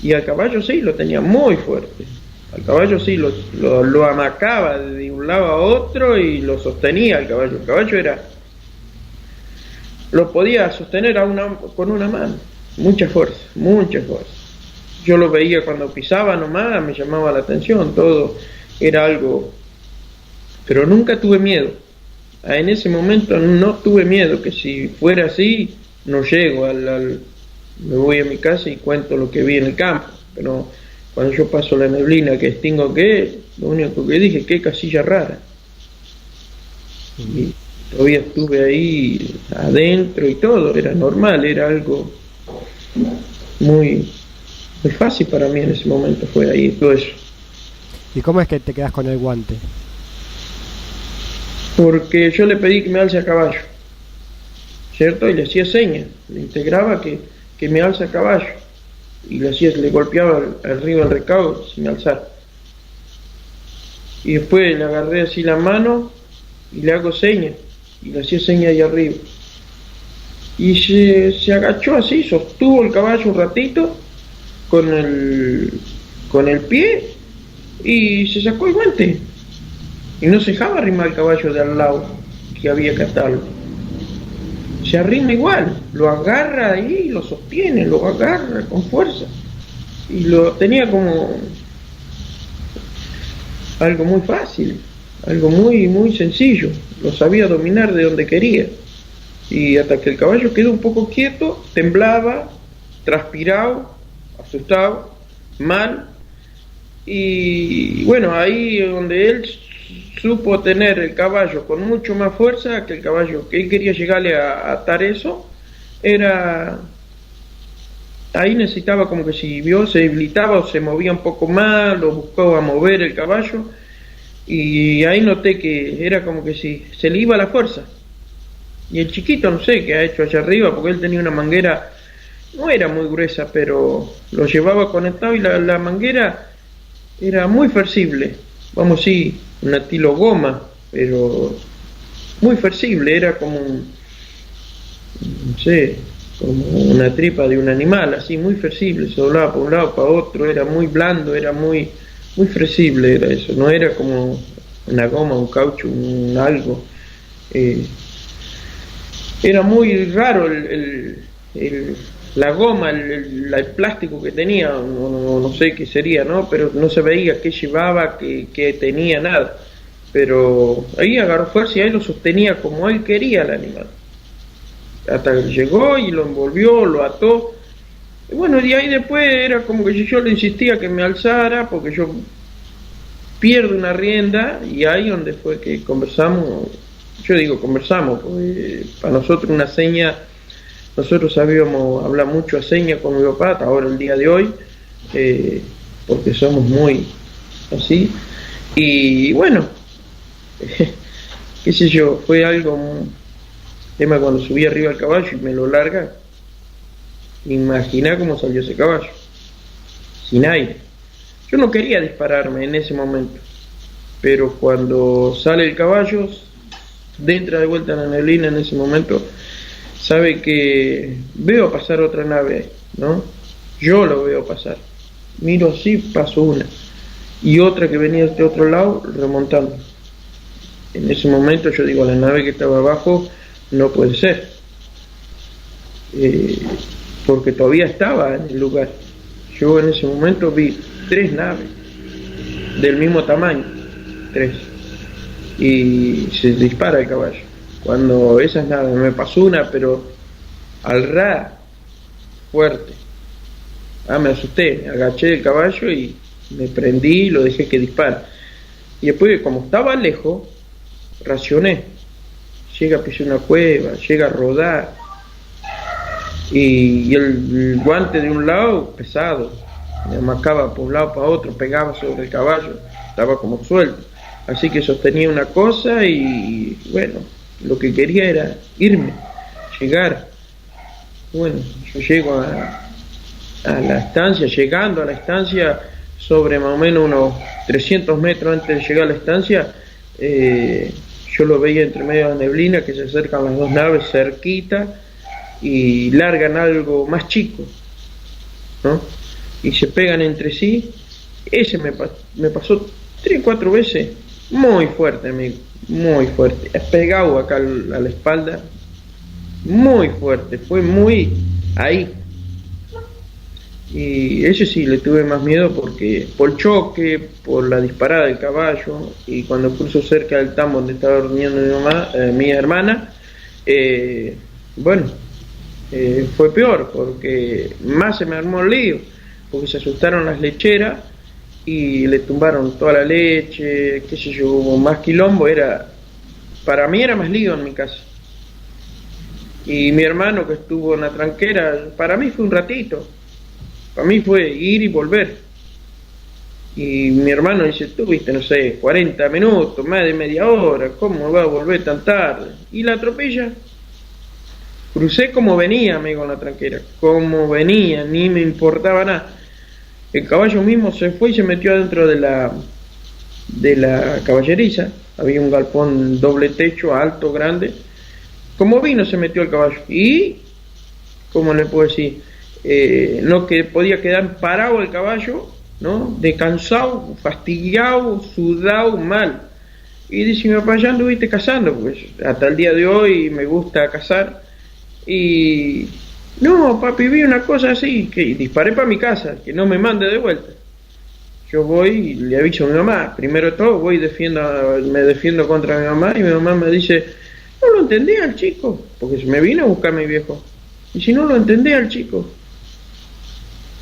Y al caballo sí, lo tenía muy fuerte. Al caballo sí, lo amacaba de un lado a otro y lo sostenía al caballo. El caballo lo podía sostener con una mano, mucha fuerza. Yo lo veía cuando pisaba nomás, me llamaba la atención, todo era algo, pero nunca tuve miedo. En ese momento no tuve miedo, que si fuera así, no llego me voy a mi casa y cuento lo que vi en el campo, pero cuando yo paso la neblina que extingo lo único que dije, qué casilla rara. Y todavía estuve ahí adentro y todo, era normal, era algo muy fácil para mí en ese momento, fue ahí todo eso. ¿Y cómo es que te quedas con el guante? Porque yo le pedí que me alce a caballo, ¿cierto? Y le hacía señas, le integraba que me alce a caballo, y le golpeaba arriba el recaudo sin alzar. Y después le agarré así la mano y le hago señas, y le hacía señas ahí arriba. Y se agachó así, sostuvo el caballo un ratito con el pie y se sacó el guante. Y no se dejaba arrimar el caballo de al lado, que había que atarlo. Se arrima igual, lo agarra ahí, lo sostiene, lo agarra con fuerza. Y lo tenía como algo muy fácil, algo muy, muy sencillo. Lo sabía dominar de donde quería. Y hasta que el caballo quedó un poco quieto, temblaba, transpirado, asustado, mal. Y bueno, ahí donde él supo tener el caballo con mucho más fuerza que el caballo que él quería llegarle a atar eso, era... Ahí necesitaba como que si vio, se debilitaba o se movía un poco más, lo buscaba mover el caballo, y ahí noté que era como que si se le iba la fuerza. Y el chiquito no sé qué ha hecho allá arriba, porque él tenía una manguera, no era muy gruesa, pero lo llevaba conectado y la manguera era muy flexible, vamos sí, un estilo goma, pero muy flexible, era como no sé, como una tripa de un animal, así muy flexible, se doblaba por un lado para otro, era muy blando, era muy flexible, era eso, no era como una goma, un caucho, un algo. Era muy raro la goma, el plástico que tenía, no sé qué sería, ¿no? Pero no se veía qué llevaba, qué tenía, nada. Pero ahí agarró fuerza y ahí lo sostenía como él quería el animal. Hasta que llegó y lo envolvió, lo ató. Y bueno, de ahí después era como que yo le insistía que me alzara, porque yo pierdo una rienda, y ahí donde fue que conversamos. Yo digo conversamos, porque para nosotros una seña, nosotros sabíamos hablar mucho a señas con mi papá, hasta ahora el día de hoy, porque somos muy así. Y bueno, qué sé yo, fue algo, tema cuando subí arriba al caballo y me lo larga, imaginá cómo salió ese caballo, sin aire. Yo no quería dispararme en ese momento, pero cuando sale el caballo, entra de vuelta en la neblina en ese momento, sabe que veo pasar otra nave, ¿no? Yo lo veo pasar, miro así, pasó una, y otra que venía de otro lado, remontando. En ese momento yo digo, la nave que estaba abajo no puede ser, porque todavía estaba en el lugar. Yo en ese momento vi 3 naves, del mismo tamaño, 3. Y se dispara el caballo. Cuando esas naves me pasó una, pero al ras, fuerte. Me asusté, me agaché del caballo y me prendí y lo dejé que dispara. Y después, como estaba lejos, racioné. Llega a pisar una cueva, llega a rodar. Y el guante de un lado, pesado, me amacaba por un lado para otro, pegaba sobre el caballo, estaba como suelto. Así que sostenía una cosa y bueno, lo que quería era irme, llegar. Bueno, yo llego a la estancia, llegando a la estancia, sobre más o menos unos 300 metros antes de llegar a la estancia, yo lo veía entre medio de la neblina, que se acercan las 2 naves cerquita y largan algo más chico, ¿no? Y se pegan entre sí. Ese me pasó 3 o 4 veces. Muy fuerte, amigo, muy fuerte. Es pegado acá a la espalda, muy fuerte, fue muy ahí. Y ese sí le tuve más miedo porque por el choque, por la disparada del caballo, y cuando cruzo cerca del tambo donde estaba durmiendo mi hermana, bueno, fue peor porque más se me armó el lío, porque se asustaron las lecheras y le tumbaron toda la leche, qué sé yo, hubo más quilombo. Para mí era más lío en mi casa. Y mi hermano que estuvo en la tranquera, para mí fue un ratito, para mí fue ir y volver. Y mi hermano dice, tú viste, no sé, 40 minutos, más de media hora, ¿cómo va a volver tan tarde? Y la atropella. Crucé como venía, amigo, en la tranquera, como venía, ni me importaba nada. El caballo mismo se fue y se metió adentro de la caballeriza. Había un galpón doble techo, alto, grande, como vino se metió el caballo. Y, ¿cómo le puedo decir? No que podía quedar parado el caballo, ¿no? De cansado, fastidiado, sudado, mal. Y dice mi papá, ya anduviste cazando, pues hasta el día de hoy me gusta cazar. Y no, papi, vi una cosa así, que disparé para mi casa, que no me mande de vuelta. Yo voy y le aviso a mi mamá, primero de todo voy me defiendo contra mi mamá, y mi mamá me dice, no lo entendía el chico, porque se me vino a buscar mi viejo. Y si no lo entendía el chico.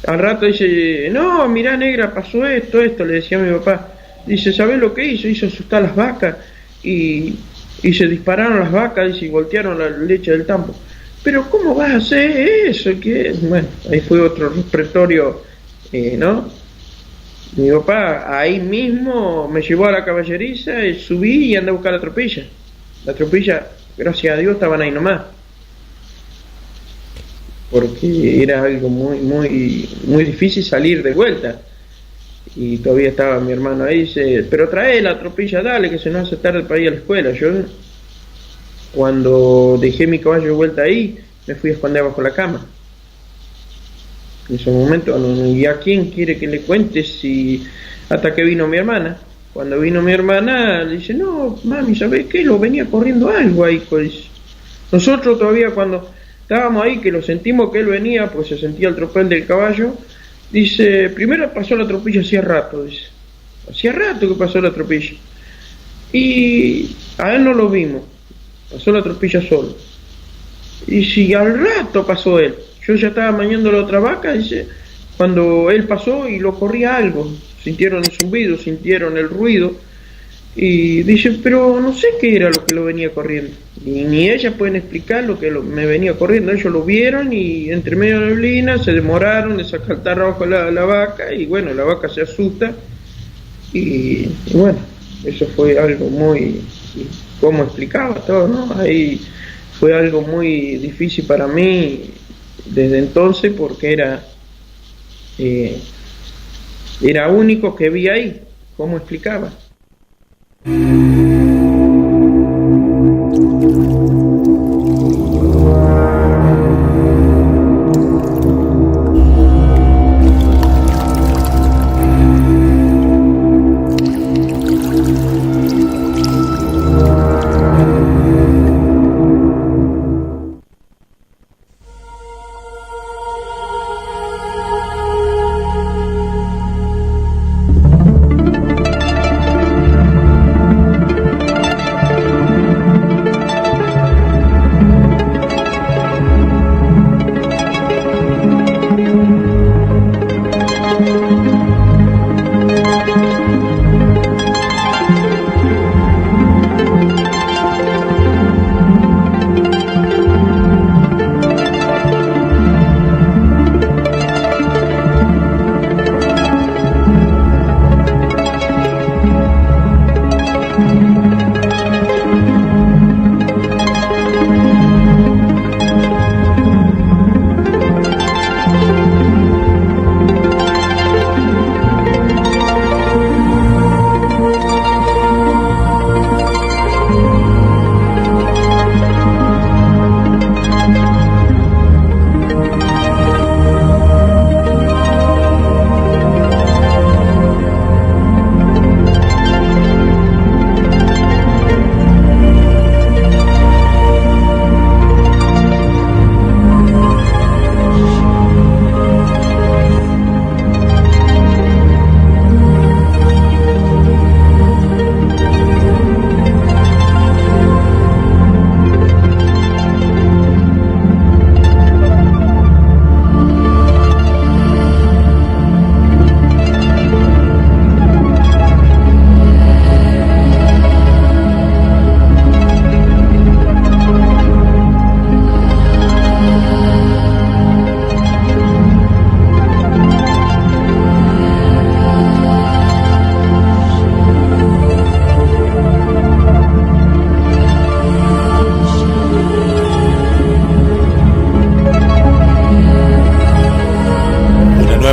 Al rato dice, no, mirá negra, pasó esto, le decía a mi papá. Dice, ¿sabés lo que hizo? Hizo asustar las vacas y se dispararon las vacas y voltearon la leche del tambo. Pero ¿cómo vas a hacer eso? ¿Qué? Bueno, ahí fue otro repertorio, ¿no? Mi papá ahí mismo me llevó a la caballeriza, y subí y andé a buscar la tropilla. La tropilla, gracias a Dios, estaban ahí nomás. Porque era algo muy difícil salir de vuelta. Y todavía estaba mi hermano ahí, dice, pero trae la tropilla, dale, que se nos hace tarde para ir a la escuela. Yo, cuando dejé mi caballo de vuelta ahí, me fui a esconder bajo la cama. En ese momento, ¿y a quién quiere que le cuente? Si hasta que vino mi hermana. Cuando vino mi hermana, le dice, no, mami, ¿sabés qué? Lo venía corriendo algo ahí, pues. Nosotros todavía cuando estábamos ahí, que lo sentimos que él venía, pues se sentía el tropel del caballo. Dice, primero pasó la tropilla hacía rato, dice. Hacía rato que pasó la tropilla. Y a él no lo vimos. Pasó la tropilla solo. Y si al rato pasó él. Yo ya estaba mañando la otra vaca, dice, cuando él pasó y lo corría algo. Sintieron el zumbido, sintieron el ruido. Y dice, pero no sé qué era lo que lo venía corriendo. Y ni ellas pueden explicar lo que me venía corriendo. Ellos lo vieron y entre medio de neblina se demoraron de sacar el tarro abajo la vaca. Y bueno, la vaca se asusta. Y bueno, eso fue algo muy... ¿Cómo explicaba todo, no? Ahí fue algo muy difícil para mí desde entonces, porque era único que vi ahí. ¿Cómo explicaba?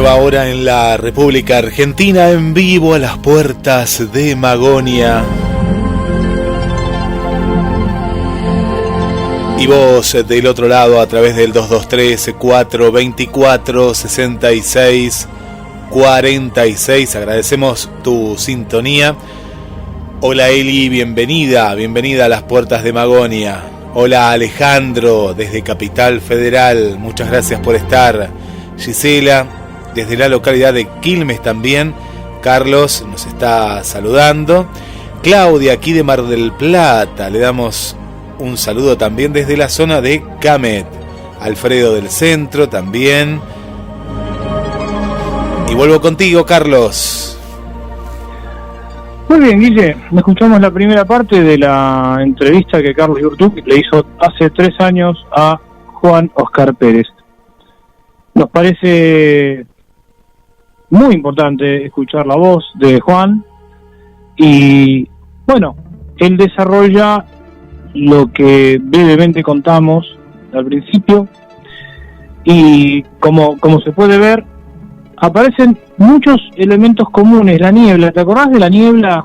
Ahora en la República Argentina, en vivo a las puertas de Magonia. Y vos del otro lado a través del 223-424-66-46. Agradecemos tu sintonía. Hola Eli, bienvenida a las puertas de Magonia. Hola Alejandro desde Capital Federal, muchas gracias por estar. Gisela desde la localidad de Quilmes también. Carlos nos está saludando. Claudia aquí de Mar del Plata, le damos un saludo también desde la zona de Camet. Alfredo del Centro también. Y vuelvo contigo, Carlos. Muy bien, Guille, escuchamos la primera parte de la entrevista que Carlos Yurtuk le hizo hace 3 años a Juan Oscar Pérez. Nos parece muy importante escuchar la voz de Juan y, bueno, él desarrolla lo que brevemente contamos al principio y como se puede ver, aparecen muchos elementos comunes. La niebla, ¿te acordás de la niebla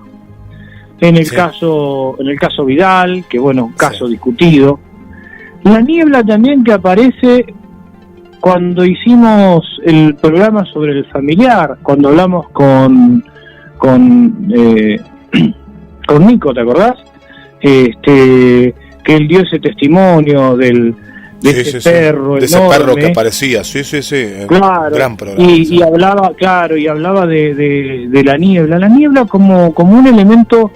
en el caso Vidal, que bueno, caso discutido? La niebla también que aparece cuando hicimos el programa sobre el familiar, cuando hablamos con Nico, ¿te acordás? Que él dio ese testimonio de ese perro, de ese perro que aparecía, claro, gran programa, y hablaba de la niebla como un elemento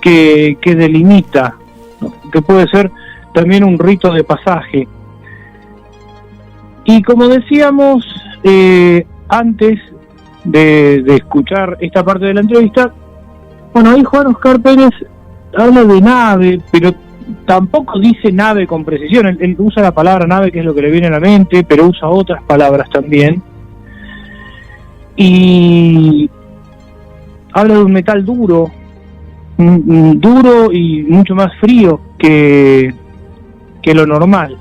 que delimita, ¿no? Que puede ser también un rito de pasaje. Y como decíamos antes de escuchar esta parte de la entrevista, bueno, ahí Juan Oscar Pérez habla de nave, pero tampoco dice nave con precisión. Él usa la palabra nave, que es lo que le viene a la mente, pero usa otras palabras también. Y habla de un metal duro y mucho más frío que lo normal.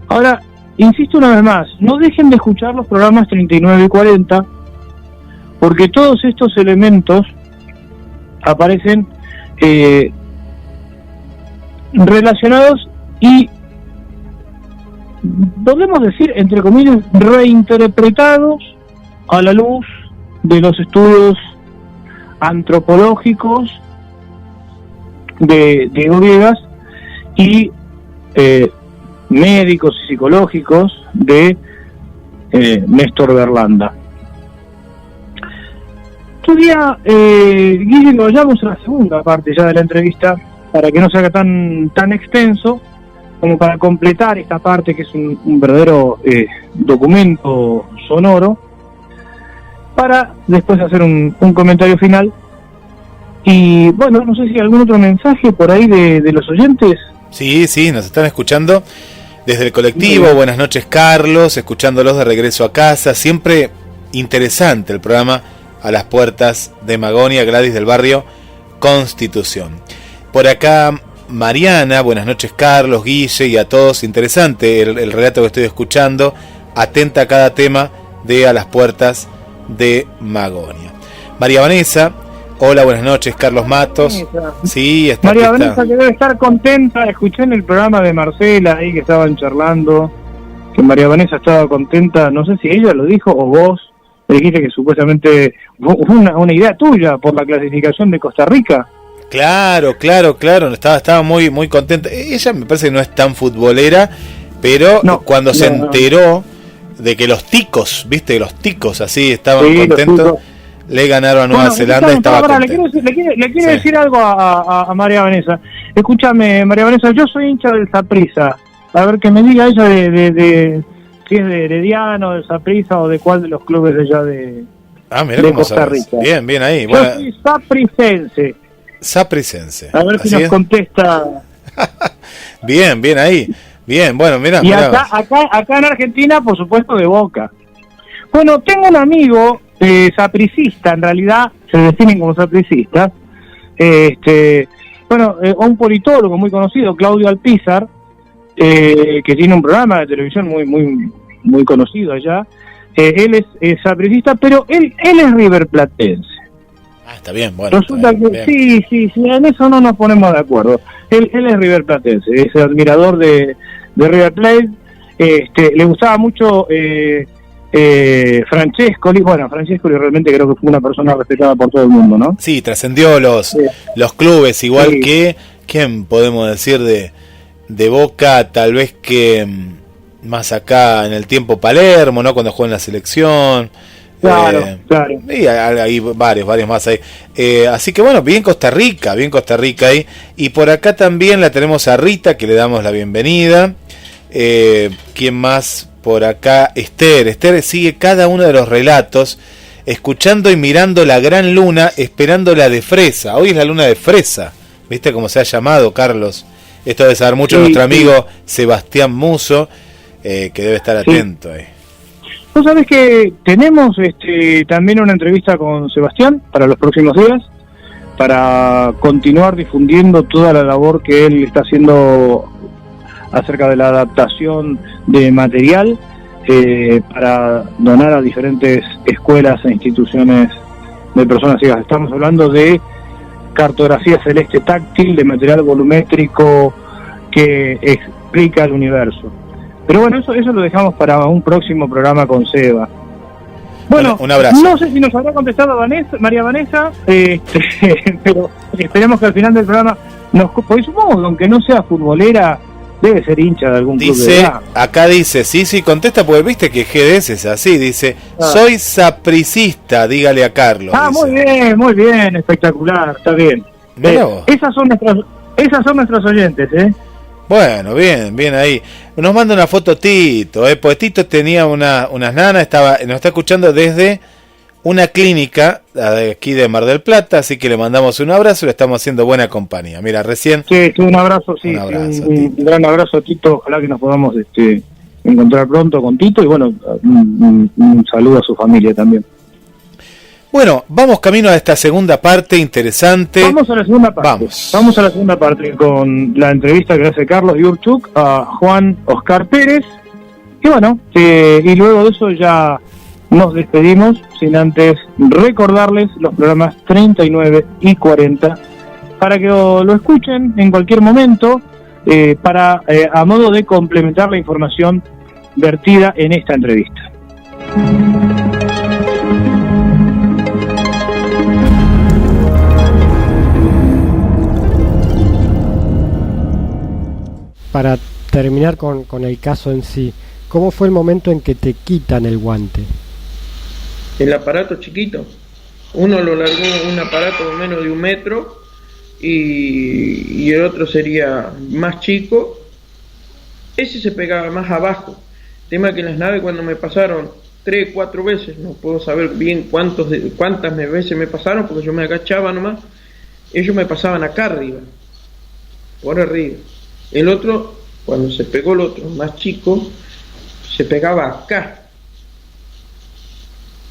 Ahora, insisto una vez más, no dejen de escuchar los programas 39 y 40, porque todos estos elementos aparecen relacionados y, podemos decir, entre comillas, reinterpretados a la luz de los estudios antropológicos de Diego Viegas y médicos y psicológicos de Néstor Berlanda. Todavía, Guille, lo vayamos a la segunda parte ya de la entrevista, para que no se haga tan extenso, como para completar esta parte que es un verdadero documento sonoro, para después hacer un comentario final. Y bueno, no sé si hay algún otro mensaje por ahí de los oyentes. Sí, nos están escuchando desde el colectivo. Buenas noches, Carlos, escuchándolos de regreso a casa. Siempre interesante el programa A las Puertas de Magonia. Gladys del barrio Constitución. Por acá Mariana, buenas noches Carlos, Guille y a todos. Interesante el relato que estoy escuchando. Atenta a cada tema de A las Puertas de Magonia. María Vanessa, hola, buenas noches, Carlos Matos. Sí, está María Vanessa, que debe estar contenta. Escuché en el programa de Marcela ahí que estaban charlando, que María Vanessa estaba contenta. No sé si ella lo dijo o vos le dijiste que supuestamente fue una idea tuya por la clasificación de Costa Rica. Claro, estaba muy contenta. Ella me parece que no es tan futbolera, pero cuando se enteró de que los ticos, viste, los ticos así estaban contentos, le ganaron a Nueva Zelanda, estaba contenta. Le quiero decir algo a María Vanessa. Escúchame, María Vanessa, yo soy hincha del Saprissa. A ver, que me diga ella de si es de Herediano, de Saprissa o de cuál de los clubes de allá de Costa Rica. Bien ahí. Yo soy sapricense. A ver si nos contesta. Bien ahí. Bien, bueno, mirá. Y acá en Argentina, por supuesto, de Boca. Bueno, tengo un amigo sapricista, en realidad se definen como sapricistas. Un politólogo muy conocido, Claudio Alpizar, que tiene un programa de televisión muy conocido allá. Él es sapricista, pero él es riverplatense. Está bien, bueno. Resulta bien, que bien. sí, en eso no nos ponemos de acuerdo. Él es River Platense, es admirador de River Plate. Le gustaba mucho Francescoli. Bueno, Francescoli realmente creo que fue una persona respetada por todo el mundo, ¿no? Sí, trascendió los clubes, igual que, ¿quién podemos decir de Boca? Tal vez que más acá en el tiempo Palermo, ¿no? Cuando jugó en la selección. Claro. Y hay varios más ahí. Así que bueno, bien Costa Rica ahí. Y por acá también la tenemos a Rita, que le damos la bienvenida. ¿Quién más por acá? Esther sigue cada uno de los relatos, escuchando y mirando la gran luna, esperando la de fresa. Hoy es la luna de fresa, ¿viste cómo se ha llamado, Carlos? Esto debe saber mucho nuestro amigo Sebastián Muso, que debe estar atento ahí. Vos sabés que tenemos también una entrevista con Sebastián para los próximos días, para continuar difundiendo toda la labor que él está haciendo acerca de la adaptación de material para donar a diferentes escuelas e instituciones de personas ciegas. Estamos hablando de cartografía celeste táctil, de material volumétrico que explica el universo. Pero bueno, eso lo dejamos para un próximo programa con Seba. Bueno, un abrazo. No sé si nos habrá contestado María Vanessa, pero esperemos que al final del programa porque supongo que aunque no sea futbolera, debe ser hincha de algún club de edad. Acá dice, sí, contesta, porque viste que GDS es así, dice, soy sapricista, dígale a Carlos. Dice. Muy bien, espectacular, está bien. Esas son nuestros oyentes, Bueno, bien ahí. Nos manda una foto Tito, pues Tito tenía unas nanas, nos está escuchando desde una clínica de aquí de Mar del Plata, así que le mandamos un abrazo y le estamos haciendo buena compañía. Mira, recién... Sí, un abrazo, un gran abrazo a Tito, ojalá que nos podamos encontrar pronto con Tito y bueno, un saludo a su familia también. Bueno, vamos camino a esta segunda parte interesante. Vamos a la segunda parte. Vamos a la segunda parte con la entrevista que hace Carlos Yurchuk a Juan Oscar Pérez. Y bueno, y luego de eso ya nos despedimos, sin antes recordarles los programas 39 y 40 para que lo escuchen en cualquier momento, a modo de complementar la información vertida en esta entrevista. Para terminar con el caso en sí, ¿cómo fue el momento en que te quitan el guante? El aparato chiquito. Uno lo largó un aparato de menos de 1 metro y el otro sería más chico. Ese se pegaba más abajo. Tema que en las naves cuando me pasaron 3, 4 veces, no puedo saber bien cuántas veces me pasaron porque yo me agachaba nomás, ellos me pasaban acá arriba, por arriba. El otro, cuando se pegó el otro, más chico, se pegaba acá.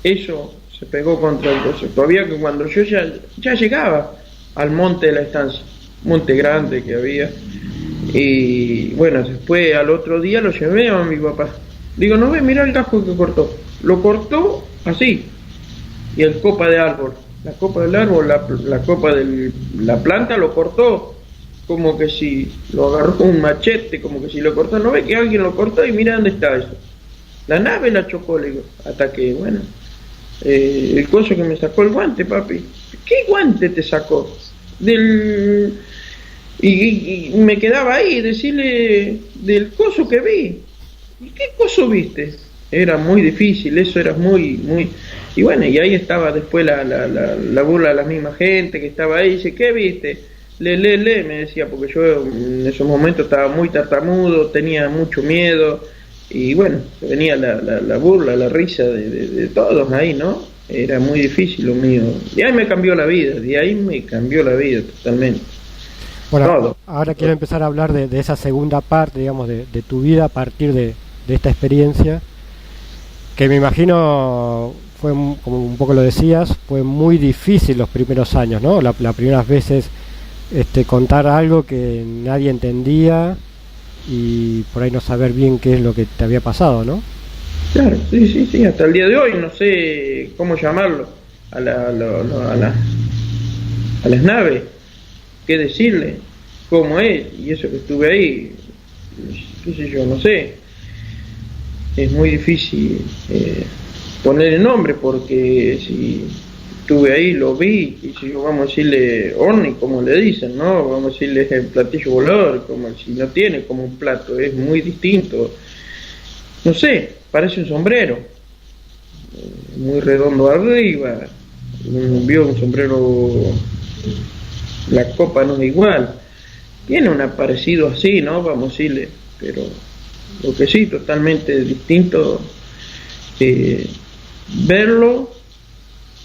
Eso se pegó contra el coso. Todavía que cuando yo ya llegaba al monte de la estancia, monte grande que había, y bueno, después al otro día lo llevé a mi papá. Digo, no ve, mira el gajo que cortó. Lo cortó así. Y el copa de árbol, la copa del árbol, la copa de la planta lo cortó. Como que si lo agarró con un machete, como que si lo cortó, no ve que alguien lo cortó y mira dónde está eso. La nave la chocó, le digo, hasta que, bueno, el coso que me sacó el guante, papi. ¿Qué guante te sacó? Y me quedaba ahí, decirle del coso que vi. ¿Y qué coso viste? Era muy difícil, eso era muy... Y bueno, y ahí estaba después la burla de la misma gente que estaba ahí, dice, ¿qué viste? Me decía, porque yo en esos momentos estaba muy tartamudo, tenía mucho miedo, y bueno, venía la burla, la risa de todos ahí, ¿no? Era muy difícil lo mío. De ahí me cambió la vida totalmente. Bueno, todo. Ahora quiero empezar a hablar de esa segunda parte, digamos, de tu vida a partir de esta experiencia, que me imagino fue, como un poco lo decías, fue muy difícil los primeros años, ¿no? Las primeras veces contar algo que nadie entendía y por ahí no saber bien qué es lo que te había pasado, ¿no? Claro, sí, hasta el día de hoy no sé cómo llamarlo a a las naves, qué decirle, cómo es, y eso que estuve ahí, qué sé yo, no sé, es muy difícil poner el nombre, porque si estuve ahí, lo vi, y si yo, vamos a decirle ovni, como le dicen, ¿no? Vamos a decirle el platillo volador, como si no tiene como un plato, es muy distinto, no sé, parece un sombrero, muy redondo arriba, vio un sombrero, la copa no es igual, tiene un parecido así, ¿no? Vamos a decirle, pero lo que sí, totalmente distinto, verlo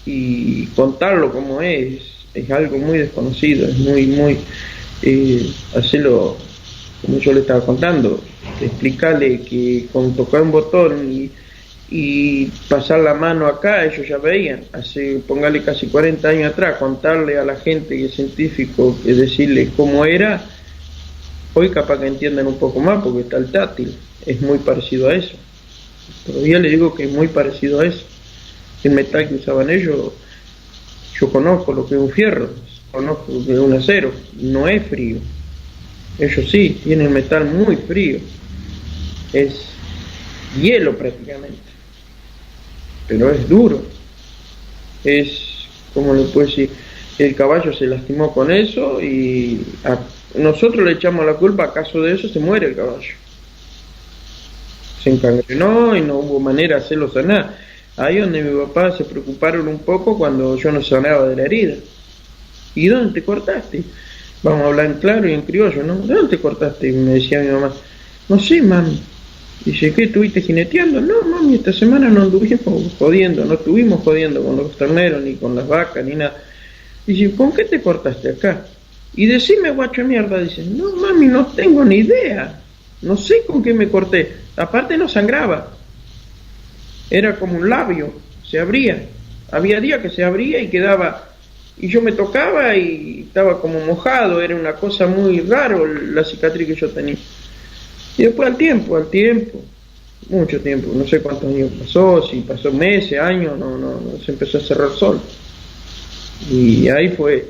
y contarlo como es algo muy desconocido, es muy, hacerlo como yo le estaba contando, explicarle que con tocar un botón y pasar la mano acá, ellos ya veían, hace, póngale casi 40 años atrás, contarle a la gente y el científico, decirle cómo era, hoy capaz que entiendan un poco más porque está el táctil, es muy parecido a eso, todavía le digo que es muy parecido a eso, el metal que usaban ellos, yo conozco lo que es un fierro, conozco lo que es un acero, no es frío, ellos sí, tienen metal muy frío, es hielo prácticamente, pero es duro, es, como le puedo decir, el caballo se lastimó con eso y nosotros le echamos la culpa, acaso de eso se muere el caballo, se encangrenó y no hubo manera de hacerlo sanar. Ahí donde mi papá se preocuparon un poco cuando yo no sanaba de la herida. ¿Y dónde te cortaste? Vamos a hablar en claro y en criollo, ¿no? ¿Dónde te cortaste? Y me decía mi mamá, no sé, mami. Dice, ¿qué? ¿Estuviste jineteando? No, mami, esta semana no anduvimos jodiendo, no estuvimos jodiendo con los terneros, ni con las vacas, ni nada. Dice, ¿con qué te cortaste acá? Y decime, guacho de mierda, dice, no, mami, no tengo ni idea. No sé con qué me corté. Aparte no sangraba. Era como un labio, se abría. Había días que se abría y quedaba, y yo me tocaba y estaba como mojado, era una cosa muy raro la cicatriz que yo tenía. Y después al tiempo, mucho tiempo, no sé cuántos años pasó, si pasó meses, años, no, se empezó a cerrar solo. Y ahí fue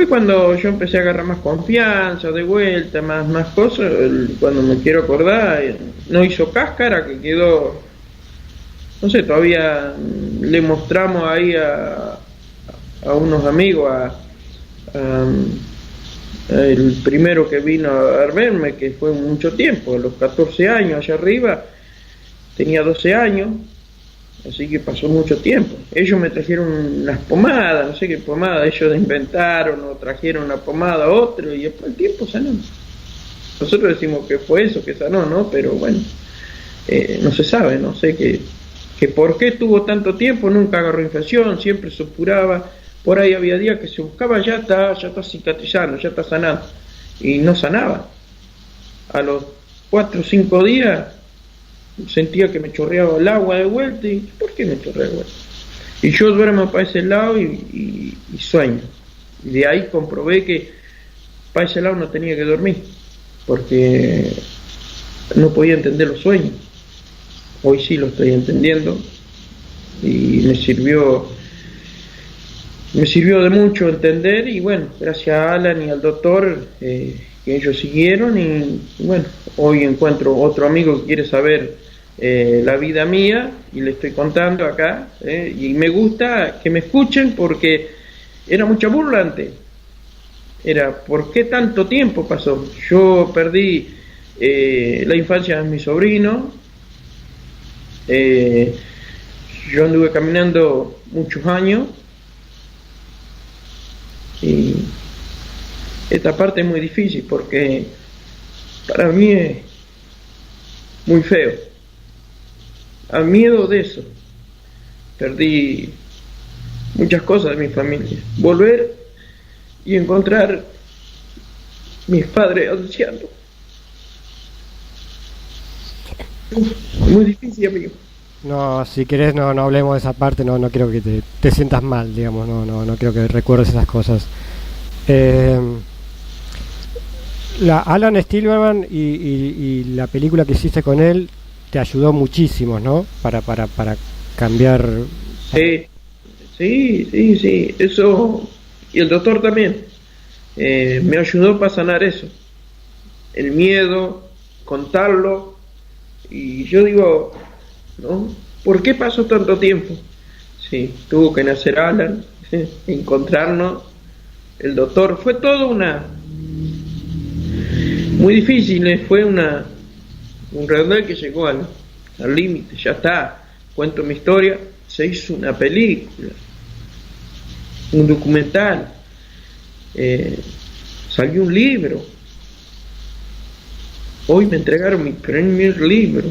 cuando yo empecé a agarrar más confianza, de vuelta, más cosas, cuando me quiero acordar, no hizo cáscara, que quedó, no sé, todavía le mostramos ahí a unos amigos, el primero que vino a verme, que fue mucho tiempo, a los 14 años allá arriba, tenía 12 años, así que pasó mucho tiempo. Ellos me trajeron unas pomadas, no sé qué pomada, ellos inventaron o trajeron una pomada a otro y después el tiempo sanó. Nosotros decimos que fue eso, que sanó, ¿no? Pero bueno, no se sabe, no sé que por qué tuvo tanto tiempo, nunca agarró infección, siempre supuraba, por ahí había días que se buscaba, ya está cicatrizando, ya está sanando, y no sanaba. A los 4 o 5 días sentía que me chorreaba el agua de vuelta, y ¿por qué me chorrea de vuelta? Y yo duermo para ese lado y sueño. Y de ahí comprobé que para ese lado no tenía que dormir, porque no podía entender los sueños. Hoy sí lo estoy entendiendo y me sirvió de mucho entender, y bueno, gracias a Alan y al doctor que ellos siguieron, y bueno, hoy encuentro otro amigo que quiere saber la vida mía y le estoy contando acá, y me gusta que me escuchen porque era mucha burla antes, era ¿por qué tanto tiempo pasó? Yo perdí la infancia de mi sobrino. Yo anduve caminando muchos años y esta parte es muy difícil porque para mí es muy feo. Al miedo de eso perdí muchas cosas de mi familia. Volver y encontrar mis padres ancianos. Muy difícil, amigo. No, si querés no hablemos de esa parte, no quiero que te sientas mal, digamos, no quiero que recuerdes esas cosas. Alan Stillman y la película que hiciste con él te ayudó muchísimo, ¿no? Para cambiar. Sí, eso Y el doctor también me ayudó para sanar eso, el miedo, contarlo. Y yo digo, ¿no? ¿Por qué pasó tanto tiempo? Sí, tuvo que nacer Alan, encontrarnos, el doctor, fue todo muy difícil, fue un redondel que llegó al límite, ya está, cuento mi historia, se hizo una película, un documental, salió un libro, hoy me entregaron mi primer libro,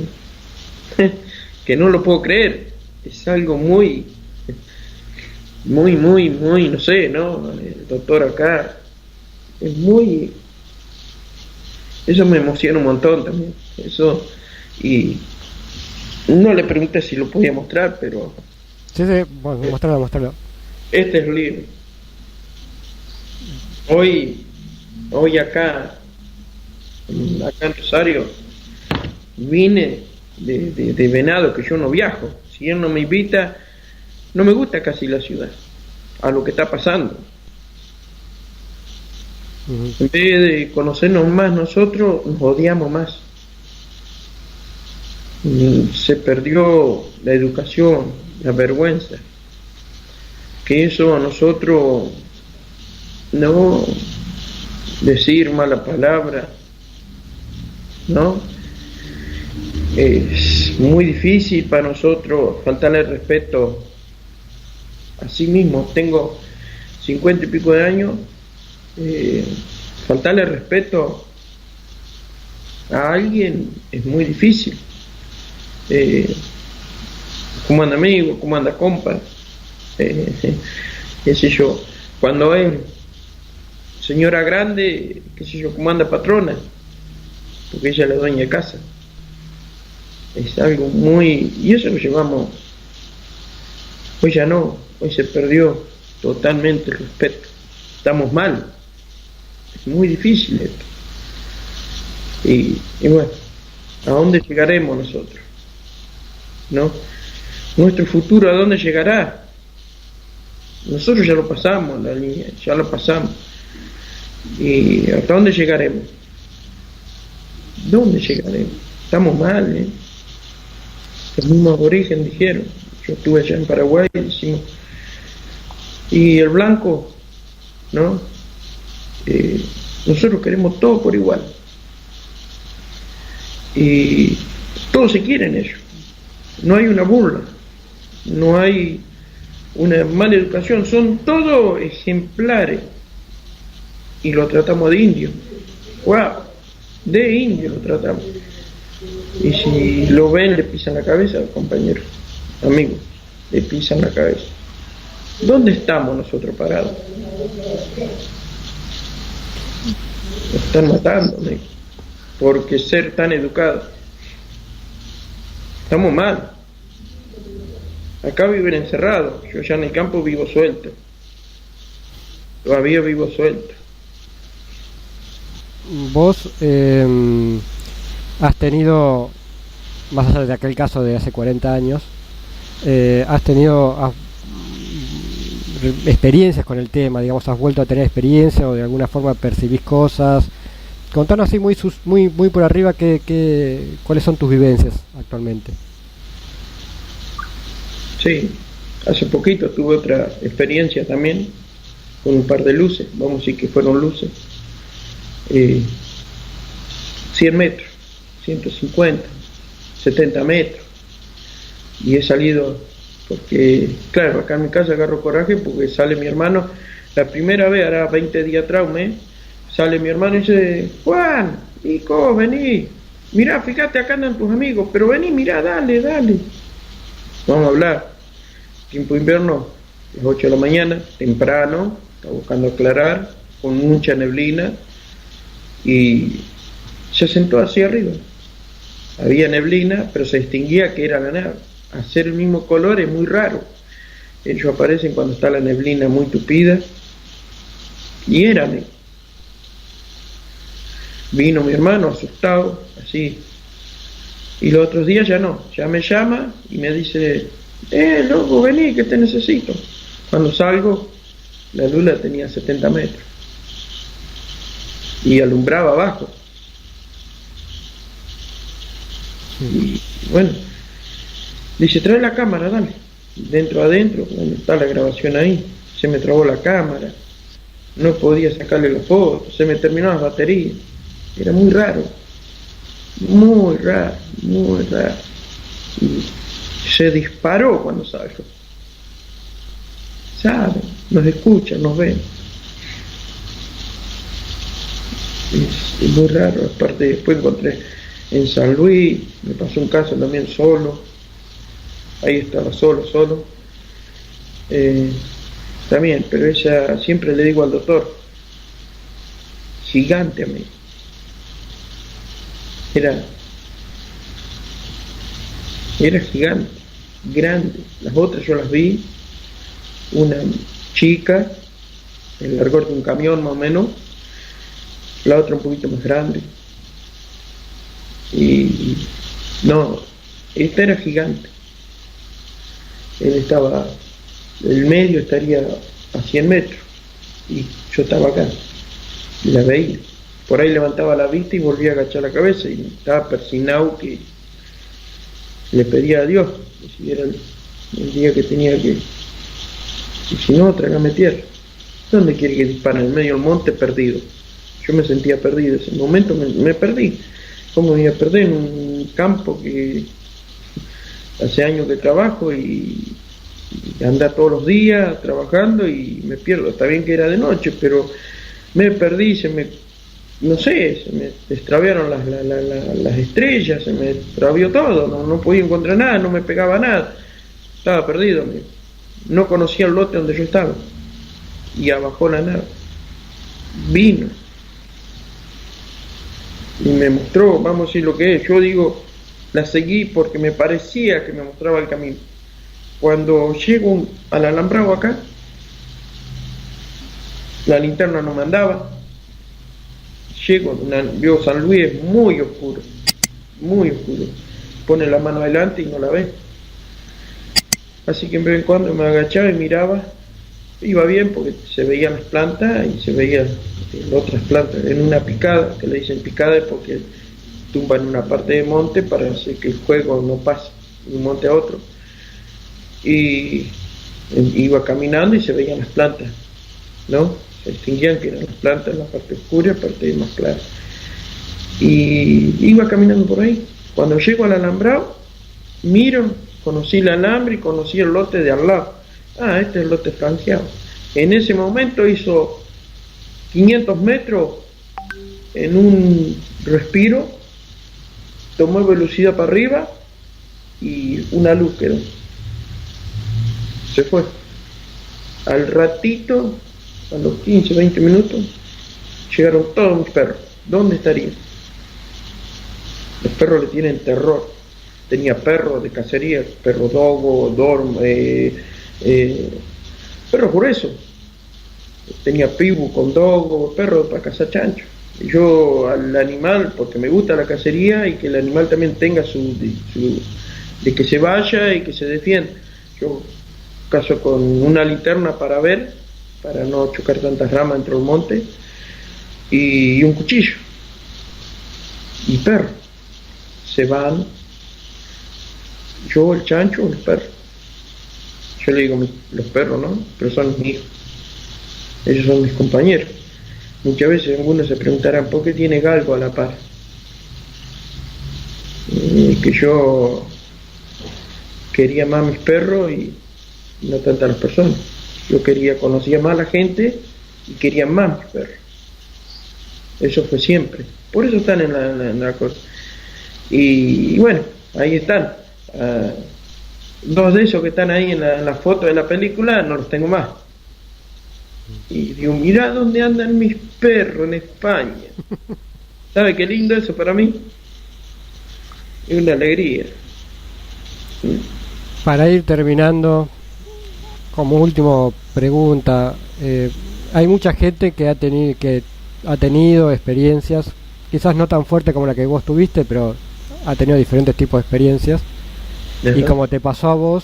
que no lo puedo creer, es algo muy, no sé, ¿no? El doctor acá, es muy, eso me emociona un montón también, eso, y no le pregunté si lo podía mostrar, pero... Sí, bueno, mostrarlo. Este es el libro. Hoy acá en Rosario, vine de Venado, que yo no viajo. Si él no me invita, no me gusta casi la ciudad, a lo que está pasando. En vez de conocernos más nosotros, nos odiamos más. Se perdió la educación, la vergüenza. Que eso a nosotros, no decir mala palabra, ¿no? Es muy difícil para nosotros faltarle el respeto a sí mismo. Tengo 50 y pico de años, faltarle el respeto a alguien es muy difícil. ¿Cómo anda amigo? ¿Cómo anda compa? Qué sé yo, cuando es señora grande, qué sé yo, ¿cómo anda patrona? Porque ella es la dueña de casa. Es algo muy... y eso lo llevamos... hoy ya no, hoy se perdió totalmente el respeto. Estamos mal. Es muy difícil esto. Y bueno, ¿a dónde llegaremos nosotros? ¿No? Nuestro futuro, ¿a dónde llegará? Nosotros ya lo pasamos, la línea, ya lo pasamos. ¿Y hasta dónde llegaremos? ¿Dónde llegaremos? Estamos mal, ¿eh? Los mismos aborígenes dijeron. Yo estuve allá en Paraguay, decimos. Y el blanco, ¿no? Nosotros queremos todo por igual. Y todos se quieren ellos. No hay una burla, no hay una mala educación, son todos ejemplares. Y lo tratamos de indio. ¡Wow! De indio lo tratamos. Y si lo ven, le pisan la cabeza, compañeros, amigos, le pisan la cabeza. ¿Dónde estamos nosotros parados? Nos están matando, amigo, porque ser tan educados. Estamos mal. Acá viven encerrados. Yo ya en el campo vivo suelto. Todavía vivo suelto. Vos has tenido, más allá de aquel caso de hace 40 años, has tenido experiencias con el tema, digamos, has vuelto a tener experiencia o de alguna forma percibís cosas. Contanos así muy por arriba cuáles son tus vivencias actualmente. Sí, hace poquito tuve otra experiencia también con un par de luces, vamos a decir que fueron luces. 100 metros, 150, 70 metros. Y he salido porque, claro, acá en mi casa agarro coraje porque sale mi hermano, la primera vez, hará 20 días atrás, sale mi hermano y dice: Juan, Nico, vení, mirá, fíjate, acá andan tus amigos, pero vení, mirá, dale, vamos a hablar. Tiempo invierno, las 8 de la mañana, temprano, está buscando aclarar, con mucha neblina, y se sentó hacia arriba. Había neblina, pero se distinguía que era la nave. Hacer el mismo color es muy raro. Ellos aparecen cuando está la neblina muy tupida, y érame. Vino mi hermano asustado, así. Y los otros días ya no, ya me llama y me dice: loco, vení, que te necesito. Cuando salgo, La luz tenía 70 metros y alumbraba abajo. Y bueno, dice, trae la cámara, dale. Adentro, donde está la grabación ahí, se me trabó la cámara, no podía sacarle la foto, se me terminó las baterías. Era muy raro, muy raro, muy raro. Y se disparó cuando salió. Saben, nos escuchan, nos ven. Es muy raro. Aparte, después encontré en San Luis, me pasó un caso también solo. Ahí estaba solo. También, pero ella, siempre le digo al doctor, gigante, amigo. Era gigante, grande. Las otras yo las vi, una chica, el largor de un camión más o menos, la otra un poquito más grande. Y no, esta era gigante. Él estaba, el medio estaría a 100 metros y yo estaba acá y la veía. Por ahí levantaba la vista y volvía a agachar la cabeza y estaba persignado que le pedía a Dios que si era el día que tenía que, y si no, trágame tierra. ¿Dónde quiere que dispare? En el medio del monte, perdido. Yo me sentía perdido, ese momento me perdí. ¿Cómo me iba a perder en un campo que hace años que trabajo y anda todos los días trabajando y me pierdo? Está bien que era de noche, pero me perdí, se me extraviaron las estrellas, se me extravió todo, no podía encontrar nada, no me pegaba nada, estaba perdido, no conocía el lote donde yo estaba, y abajó la nave, vino y me mostró, vamos a decir lo que es. Yo digo, la seguí porque me parecía que me mostraba el camino. Cuando llego al alambrado acá, la linterna no me andaba. Llego, veo San Luis, es muy oscuro, pone la mano adelante y no la ve, así que en vez en cuando me agachaba y miraba. Iba bien porque se veían las plantas y se veían otras plantas en una picada, que le dicen picada es porque tumban una parte de monte para hacer que el juego no pase de un monte a otro. Y iba caminando y se veían las plantas, ¿no? Se distinguían que eran las plantas, la parte oscura y la parte más clara. Y iba caminando por ahí. Cuando llego al alambrado, miro, conocí el alambre y conocí el lote de al lado. Ah, este es el lote franqueado. En ese momento hizo 500 metros en un respiro, tomó velocidad para arriba y una luz quedó. Se fue. Al ratito, a los 15, 20 minutos, llegaron todos mis perros. ¿Dónde estarían? Los perros le tienen terror. Tenía perros de cacería, perro dogo, perro por eso. Tenía pibu con dogo, perro para cazar chancho. Y yo al animal, porque me gusta la cacería y que el animal también tenga de que se vaya y que se defienda. Yo cazo con una linterna para ver, para no chocar tantas ramas dentro del monte, y un cuchillo. Y perro. Se van. Yo, el chancho, el perro. Yo le digo los perros, ¿no? Pero son mis hijos. Ellos son mis compañeros. Muchas veces algunos se preguntarán, ¿por qué tiene galgo a la par? Que yo quería más a mis perros y no tanto a las personas. Yo conocía más a la gente y quería más a mis perros. Eso fue siempre. Por eso están en la cosa. Y bueno, ahí están. Dos de esos que están ahí en la foto de la película no los tengo más. Y digo, mirá dónde andan mis perros en España. ¿Sabe qué lindo eso para mí? Es una alegría. Para ir terminando, como última pregunta, hay mucha gente que ha tenido experiencias, quizás no tan fuertes como la que vos tuviste, pero ha tenido diferentes tipos de experiencias. Y como te pasó a vos,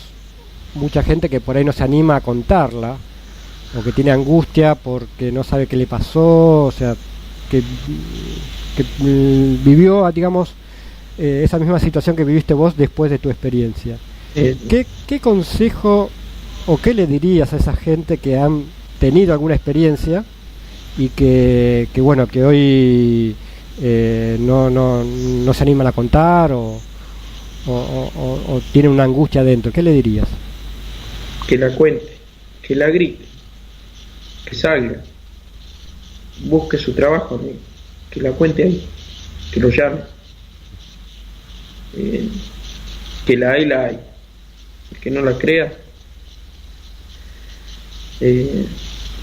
mucha gente que por ahí no se anima a contarla, o que tiene angustia porque no sabe qué le pasó, o sea, que vivió, digamos, esa misma situación que viviste vos después de tu experiencia. ¿Qué consejo o qué le dirías a esa gente que han tenido alguna experiencia y que bueno, que hoy no se animan a contar o tienen una angustia dentro? ¿Qué le dirías? Que la cuente, que la grite, que salga, busque su trabajo, amigo, que la cuente ahí, que lo llame, que la hay, el que no la crea,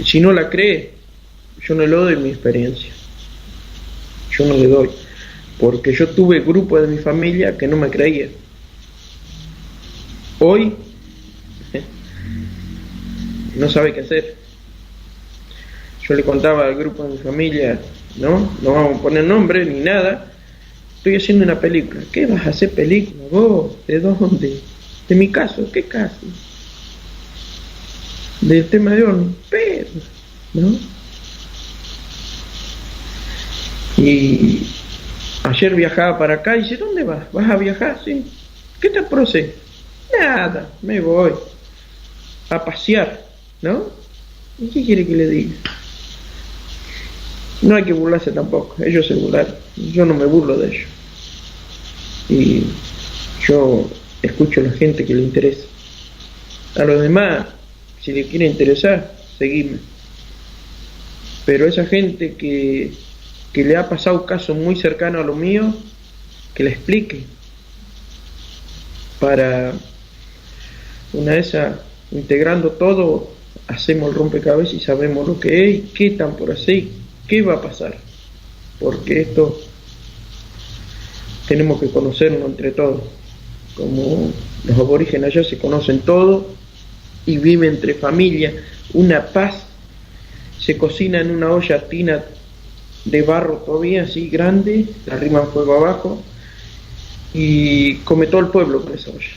si no la cree, yo no le doy mi experiencia, yo no le doy, porque yo tuve grupos de mi familia que no me creían. Hoy no sabe qué hacer. Yo le contaba al grupo de mi familia, no vamos a poner nombre ni nada, estoy haciendo una película. ¿Qué vas a hacer película vos? ¿De dónde? ¿De mi caso? ¿Qué caso? Del tema de horno, pero, ¿no? Y ayer viajaba para acá y dice, ¿dónde vas? ¿Vas a viajar? Sí. ¿Qué te procede? Nada, me voy a pasear, ¿no? ¿Y qué quiere que le diga? No hay que burlarse tampoco, ellos se burlaron, yo no me burlo de ellos. Y yo escucho a la gente que le interesa. A los demás, si le quiere interesar, seguime. Pero esa gente que le ha pasado un caso muy cercano a lo mío, que le explique. Para una de esas, integrando todo, hacemos el rompecabezas y sabemos lo que es y qué están por hacer y qué va a pasar. Porque esto tenemos que conocernos entre todos. Como los aborígenes allá se conocen todos y viven entre familias, una paz. Se cocina en una olla tina de barro todavía así grande, la arriman fuego abajo y come todo el pueblo con esa olla.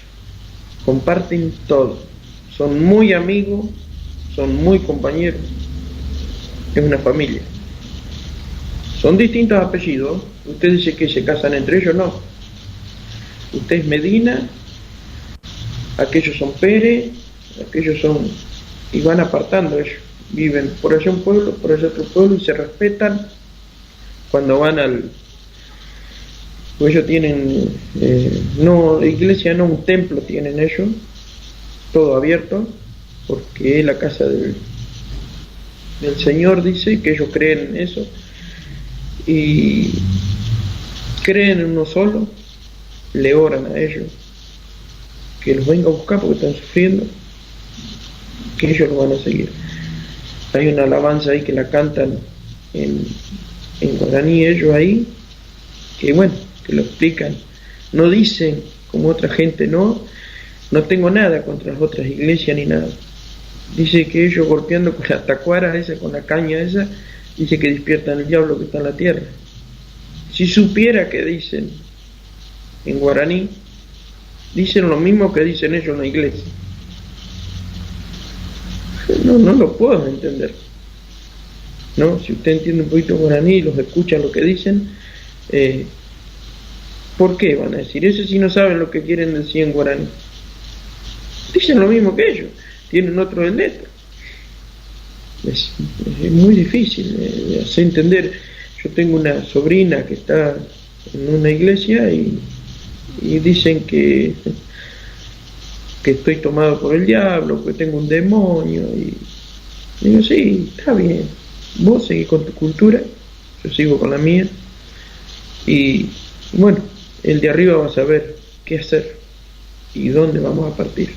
Comparten todo, son muy amigos, son muy compañeros, es una familia. Son distintos apellidos. Usted dice que se casan entre ellos, no. Usted es Medina, aquellos son Pérez, aquellos son... y van apartando ellos. Viven por allá un pueblo, por allá otro pueblo y se respetan cuando van al... pues ellos tienen, no iglesia, no un templo tienen ellos, todo abierto, porque es la casa del Señor, dice, que ellos creen en eso, y creen en uno solo, le oran a ellos, que los venga a buscar porque están sufriendo, que ellos los van a seguir. Hay una alabanza ahí que la cantan en guaraní ellos ahí, que bueno, que lo explican, no dicen como otra gente, no tengo nada contra las otras iglesias ni nada, dice que ellos golpeando con la tacuara esa, con la caña esa, dice que despiertan el diablo que está en la tierra. Si supiera que dicen en guaraní, dicen lo mismo que dicen ellos en la iglesia. No lo puedo entender, ¿no? Si usted entiende un poquito guaraní y los escucha lo que dicen, ¿por qué van a decir eso si no saben lo que quieren decir en guaraní? Dicen lo mismo que ellos, tienen otro de letra. Es muy difícil de hacer entender. Yo tengo una sobrina que está en una iglesia y dicen que estoy tomado por el diablo, que tengo un demonio, y digo, sí, está bien, vos seguís con tu cultura, yo sigo con la mía, y bueno, el de arriba va a saber qué hacer y dónde vamos a partir.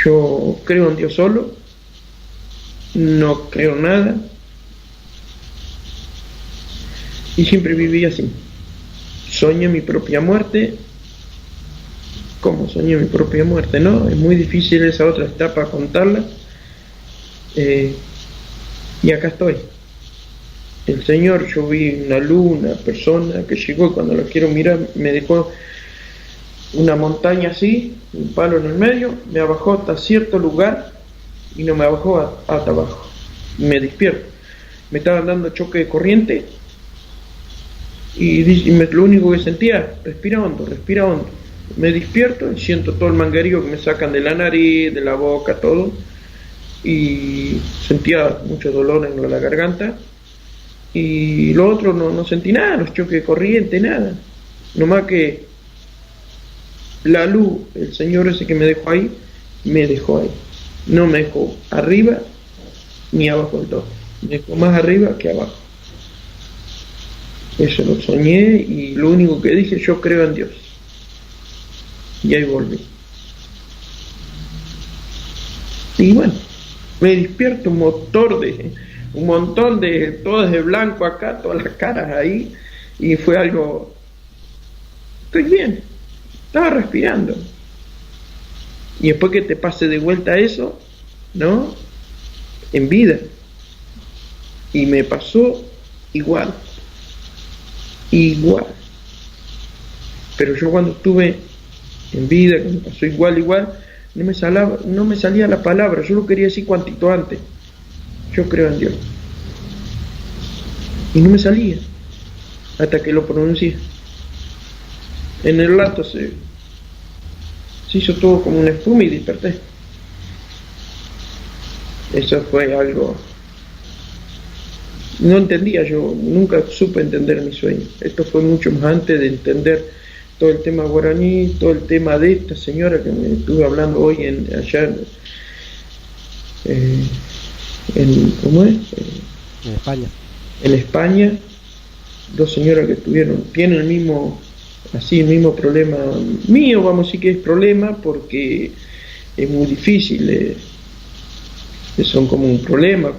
Yo creo en Dios solo, no creo en nada, y siempre viví así. Soñé mi propia muerte. ¿Cómo soñé mi propia muerte? No, es muy difícil esa otra etapa contarla. Y acá estoy. El Señor, yo vi una luz, una persona que llegó y cuando la quiero mirar me dejó una montaña así, un palo en el medio, me bajó hasta cierto lugar y no me bajó hasta abajo. Me despierto. Me estaban dando choque de corriente lo único que sentía, respira hondo, respira hondo. Me despierto y siento todo el manguerío que me sacan de la nariz, de la boca, todo. Y sentía mucho dolor en la garganta. Y lo otro no sentí nada, los choques de corriente, nada. Nomás que la luz, el señor ese que me dejó ahí, me dejó ahí. No me dejó arriba ni abajo del todo. Me dejó más arriba que abajo. Eso lo soñé y lo único que dije, yo creo en Dios. Y ahí volví. Y bueno, me despierto un montón de, todas de blanco acá, todas las caras ahí, y fue algo, estoy bien, estaba respirando. Y después que te pase de vuelta eso, ¿no? En vida. Y me pasó igual. Pero yo cuando estuve en vida, que me pasó igual, no me salía la palabra, yo lo quería decir cuantito antes. Yo creo en Dios. Y no me salía, hasta que lo pronuncié. En el rato se hizo todo como una espuma y desperté. Eso fue algo... No entendía, yo nunca supe entender mi sueño. Esto fue mucho más antes de entender todo el tema guaraní, todo el tema de esta señora que me estuve hablando hoy allá ¿cómo es? En España. En España, dos señoras que tienen el mismo problema mío, vamos a decir que es problema, porque es muy difícil, son como un problema,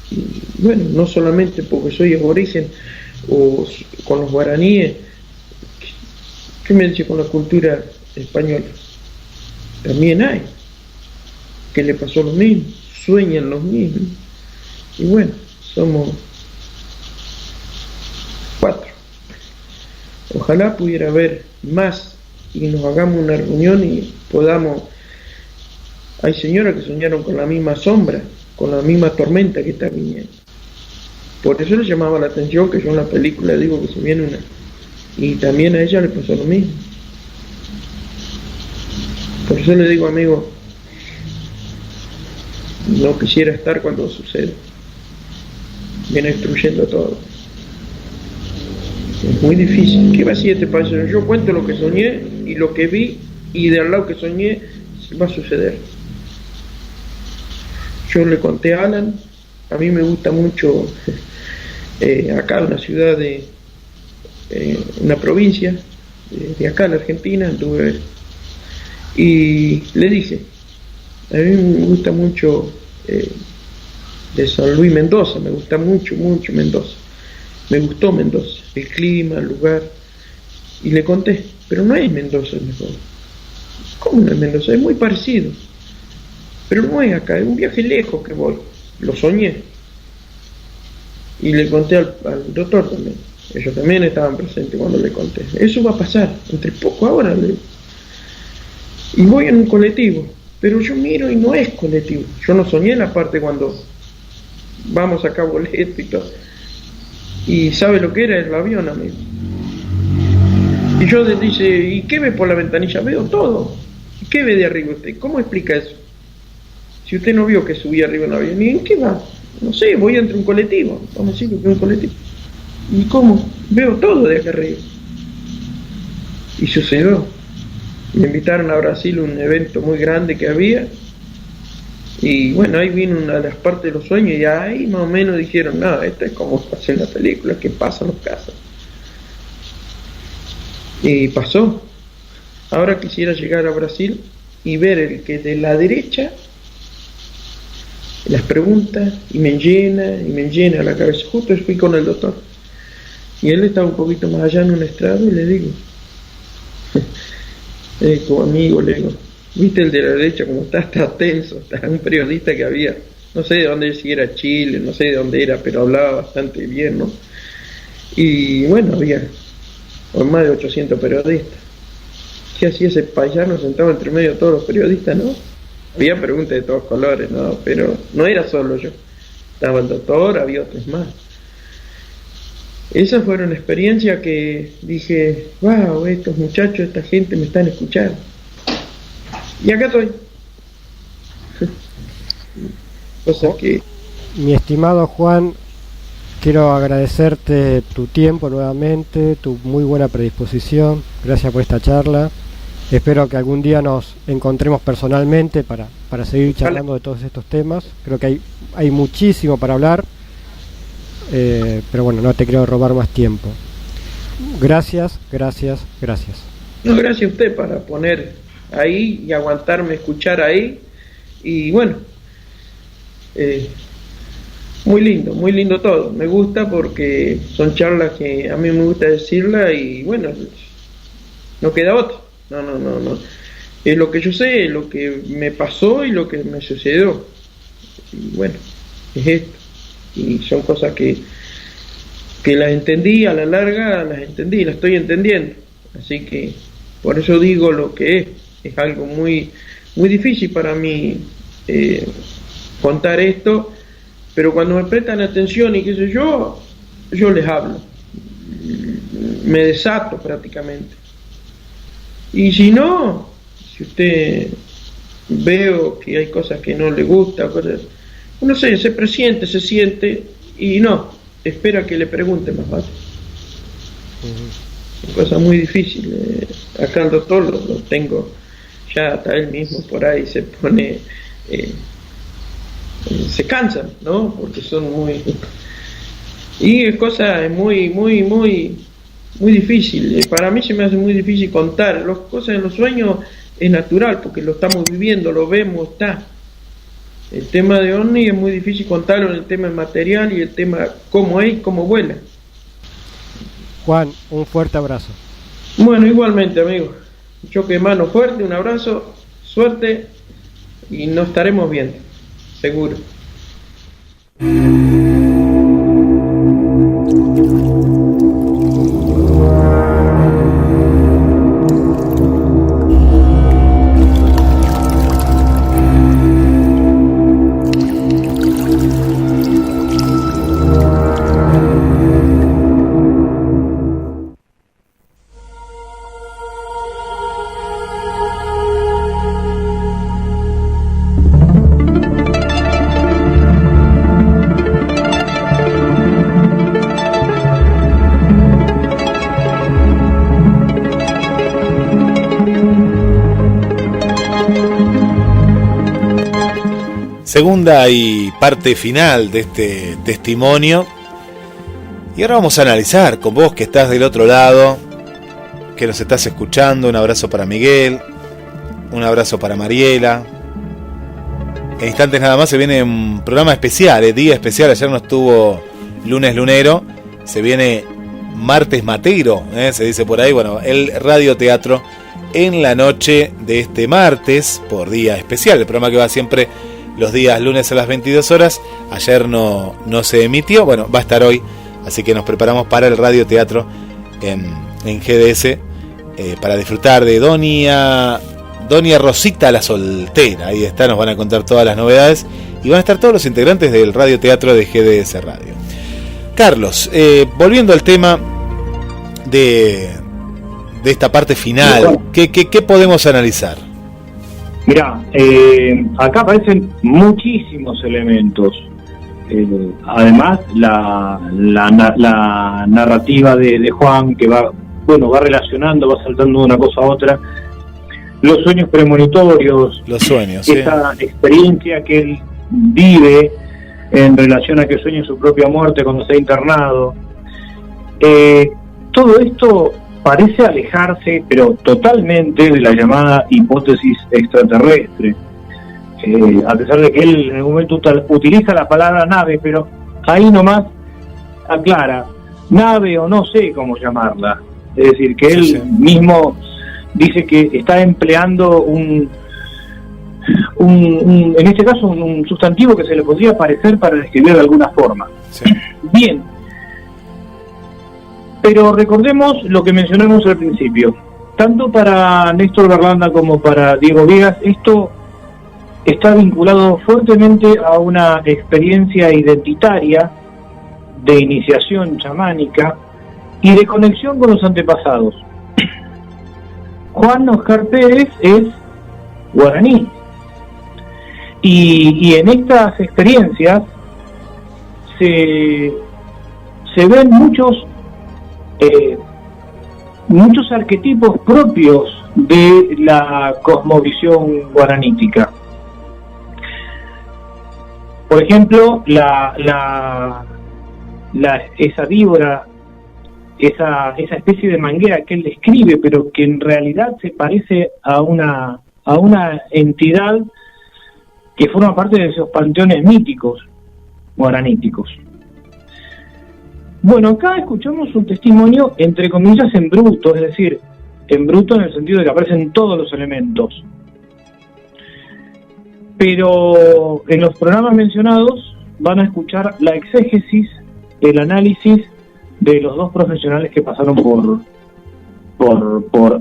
y bueno, no solamente porque soy de origen o con los guaraníes, ¿qué me dice con la cultura española? También hay que le pasó lo mismo, sueñan los mismos, y bueno, somos 4. Ojalá pudiera haber más y nos hagamos una reunión y podamos. Hay señoras que soñaron con la misma sombra, con la misma tormenta que está viniendo. Por eso le llamaba la atención que yo en la película digo que se viene una. Y también a ella le pasó lo mismo. Por eso le digo, amigo, no quisiera estar cuando sucede. Viene destruyendo todo. Es muy difícil. ¿Qué va a decir este país? Yo cuento lo que soñé y lo que vi, y de al lado que soñé va a suceder. Yo le conté a Alan, a mí me gusta mucho acá, una ciudad una provincia de acá en Argentina, y le dije, a mí me gusta mucho de San Luis, Mendoza, me gusta mucho Mendoza, me gustó Mendoza, el clima, el lugar, y le conté, pero no es Mendoza el mejor. ¿Cómo no es Mendoza? Es muy parecido. Pero no es acá, es un viaje lejos que voy. Lo soñé. Y le conté al doctor también. Ellos también estaban presentes cuando le conté. Eso va a pasar, entre poco ahora. Y voy en un colectivo. Pero yo miro y no es colectivo. Yo no soñé la parte cuando vamos acá boleto y todo. Y ¿sabe lo que era? El avión, amigo. Y yo le dice, ¿y qué ve por la ventanilla? Veo todo. ¿Y qué ve de arriba usted? ¿Cómo explica eso? Si usted no vio que subí arriba en un avión, ¿y en qué va? No sé, voy entre un colectivo, vamos a decir que es un colectivo. ¿Y cómo? Veo todo de acá arriba. Y sucedió. Me invitaron a Brasil a un evento muy grande que había, y bueno, ahí vino una de las partes de los sueños, y ahí más o menos dijeron, no, esto es como pasa en la película, que pasan los casos. Y pasó. Ahora quisiera llegar a Brasil y ver el que de la derecha las preguntas, y me llena la cabeza. Justo fui con el doctor y él estaba un poquito más allá en un estrado, y le digo, como amigo, le digo, viste el de la derecha como está tenso, está un periodista que había, no sé de dónde, si era Chile, no sé de dónde era, pero hablaba bastante bien, ¿no? Y bueno, había más de 800 periodistas. ¿Qué hacía ese paisano sentado entre medio de todos los periodistas, no? Había preguntas de todos colores, ¿no? Pero no era solo yo. Estaba el doctor, había otros más. Esas fueron experiencias que dije, wow, estos muchachos, esta gente me están escuchando. Y acá estoy. O sea que... Mi estimado Juan, quiero agradecerte tu tiempo nuevamente, tu muy buena predisposición. Gracias por esta charla. Espero que algún día nos encontremos personalmente para seguir charlando de todos estos temas. Creo que hay muchísimo para hablar, pero bueno, no te quiero robar más tiempo. Gracias. No, gracias a usted para poner ahí y aguantarme, escuchar ahí. Y bueno, muy lindo todo. Me gusta porque son charlas que a mí me gusta decirlas y bueno, no queda otra. No. Es lo que yo sé, es lo que me pasó y lo que me sucedió. Y bueno, es esto. Y son cosas que las entendí, a la larga las entendí, las estoy entendiendo. Así que por eso digo lo que es. Es algo muy difícil para mí contar esto, pero cuando me prestan atención y qué sé yo les hablo. Me desato prácticamente. Y si no, si usted veo que hay cosas que no le gusta, cosas, no sé, se presiente, se siente y no, espera que le pregunte más fácil. Es cosa muy difícil. Acá el doctor lo tengo, ya hasta él mismo por ahí se pone, se cansan, ¿no? Porque son muy... Y es cosa muy difícil. Para mí se me hace muy difícil contar. Las cosas en los sueños es natural, porque lo estamos viviendo, lo vemos, está. El tema de OVNI es muy difícil contarlo en el tema material y el tema cómo es y cómo vuela. Juan, un fuerte abrazo. Bueno, igualmente, amigo. Un choque de mano fuerte, un abrazo, suerte y nos estaremos viendo, seguro. Segunda y parte final de este testimonio. Y ahora vamos a analizar con vos que estás del otro lado, que nos estás escuchando. Un abrazo para Miguel, un abrazo para Mariela. En instantes nada más se viene un programa especial, día especial. Ayer no estuvo lunes lunero, se viene martes matero, se dice por ahí. Bueno, el radioteatro en la noche de este martes, por día especial. El programa que va siempre los días lunes a las 22 horas. Ayer no se emitió, bueno, va a estar hoy. Así que nos preparamos para el radioteatro en GDS, para disfrutar de Doña Rosita la Soltera. Ahí está, nos van a contar todas las novedades. Y van a estar todos los integrantes del radioteatro de GDS Radio. Carlos, volviendo al tema de esta parte final, ¿qué podemos analizar? Mirá, acá aparecen muchísimos elementos. Además, la narrativa de Juan, que va relacionando, va saltando de una cosa a otra. Los sueños premonitorios, los sueños, esa experiencia que él vive en relación a que sueña su propia muerte cuando está internado. Todo esto parece alejarse, pero totalmente, de la llamada hipótesis extraterrestre. A pesar de que él en algún momento utiliza la palabra nave, pero ahí nomás aclara, nave o no sé cómo llamarla. Es decir, que él mismo dice que está empleando en este caso un sustantivo que se le podría parecer para describir de alguna forma. Sí. Bien. Pero recordemos lo que mencionamos al principio. Tanto para Néstor Berlanda como para Diego Viegas, esto está vinculado fuertemente a una experiencia identitaria de iniciación chamánica y de conexión con los antepasados. Juan Oscar Pérez es guaraní y en estas experiencias se ven muchos arquetipos propios de la cosmovisión guaranítica. Por ejemplo, esa víbora, esa especie de manguera que él describe, pero que en realidad se parece a una entidad que forma parte de esos panteones míticos guaraníticos. Bueno, acá escuchamos un testimonio, entre comillas, en bruto, es decir, en bruto en el sentido de que aparecen todos los elementos. Pero en los programas mencionados van a escuchar la exégesis, el análisis de los dos profesionales que pasaron por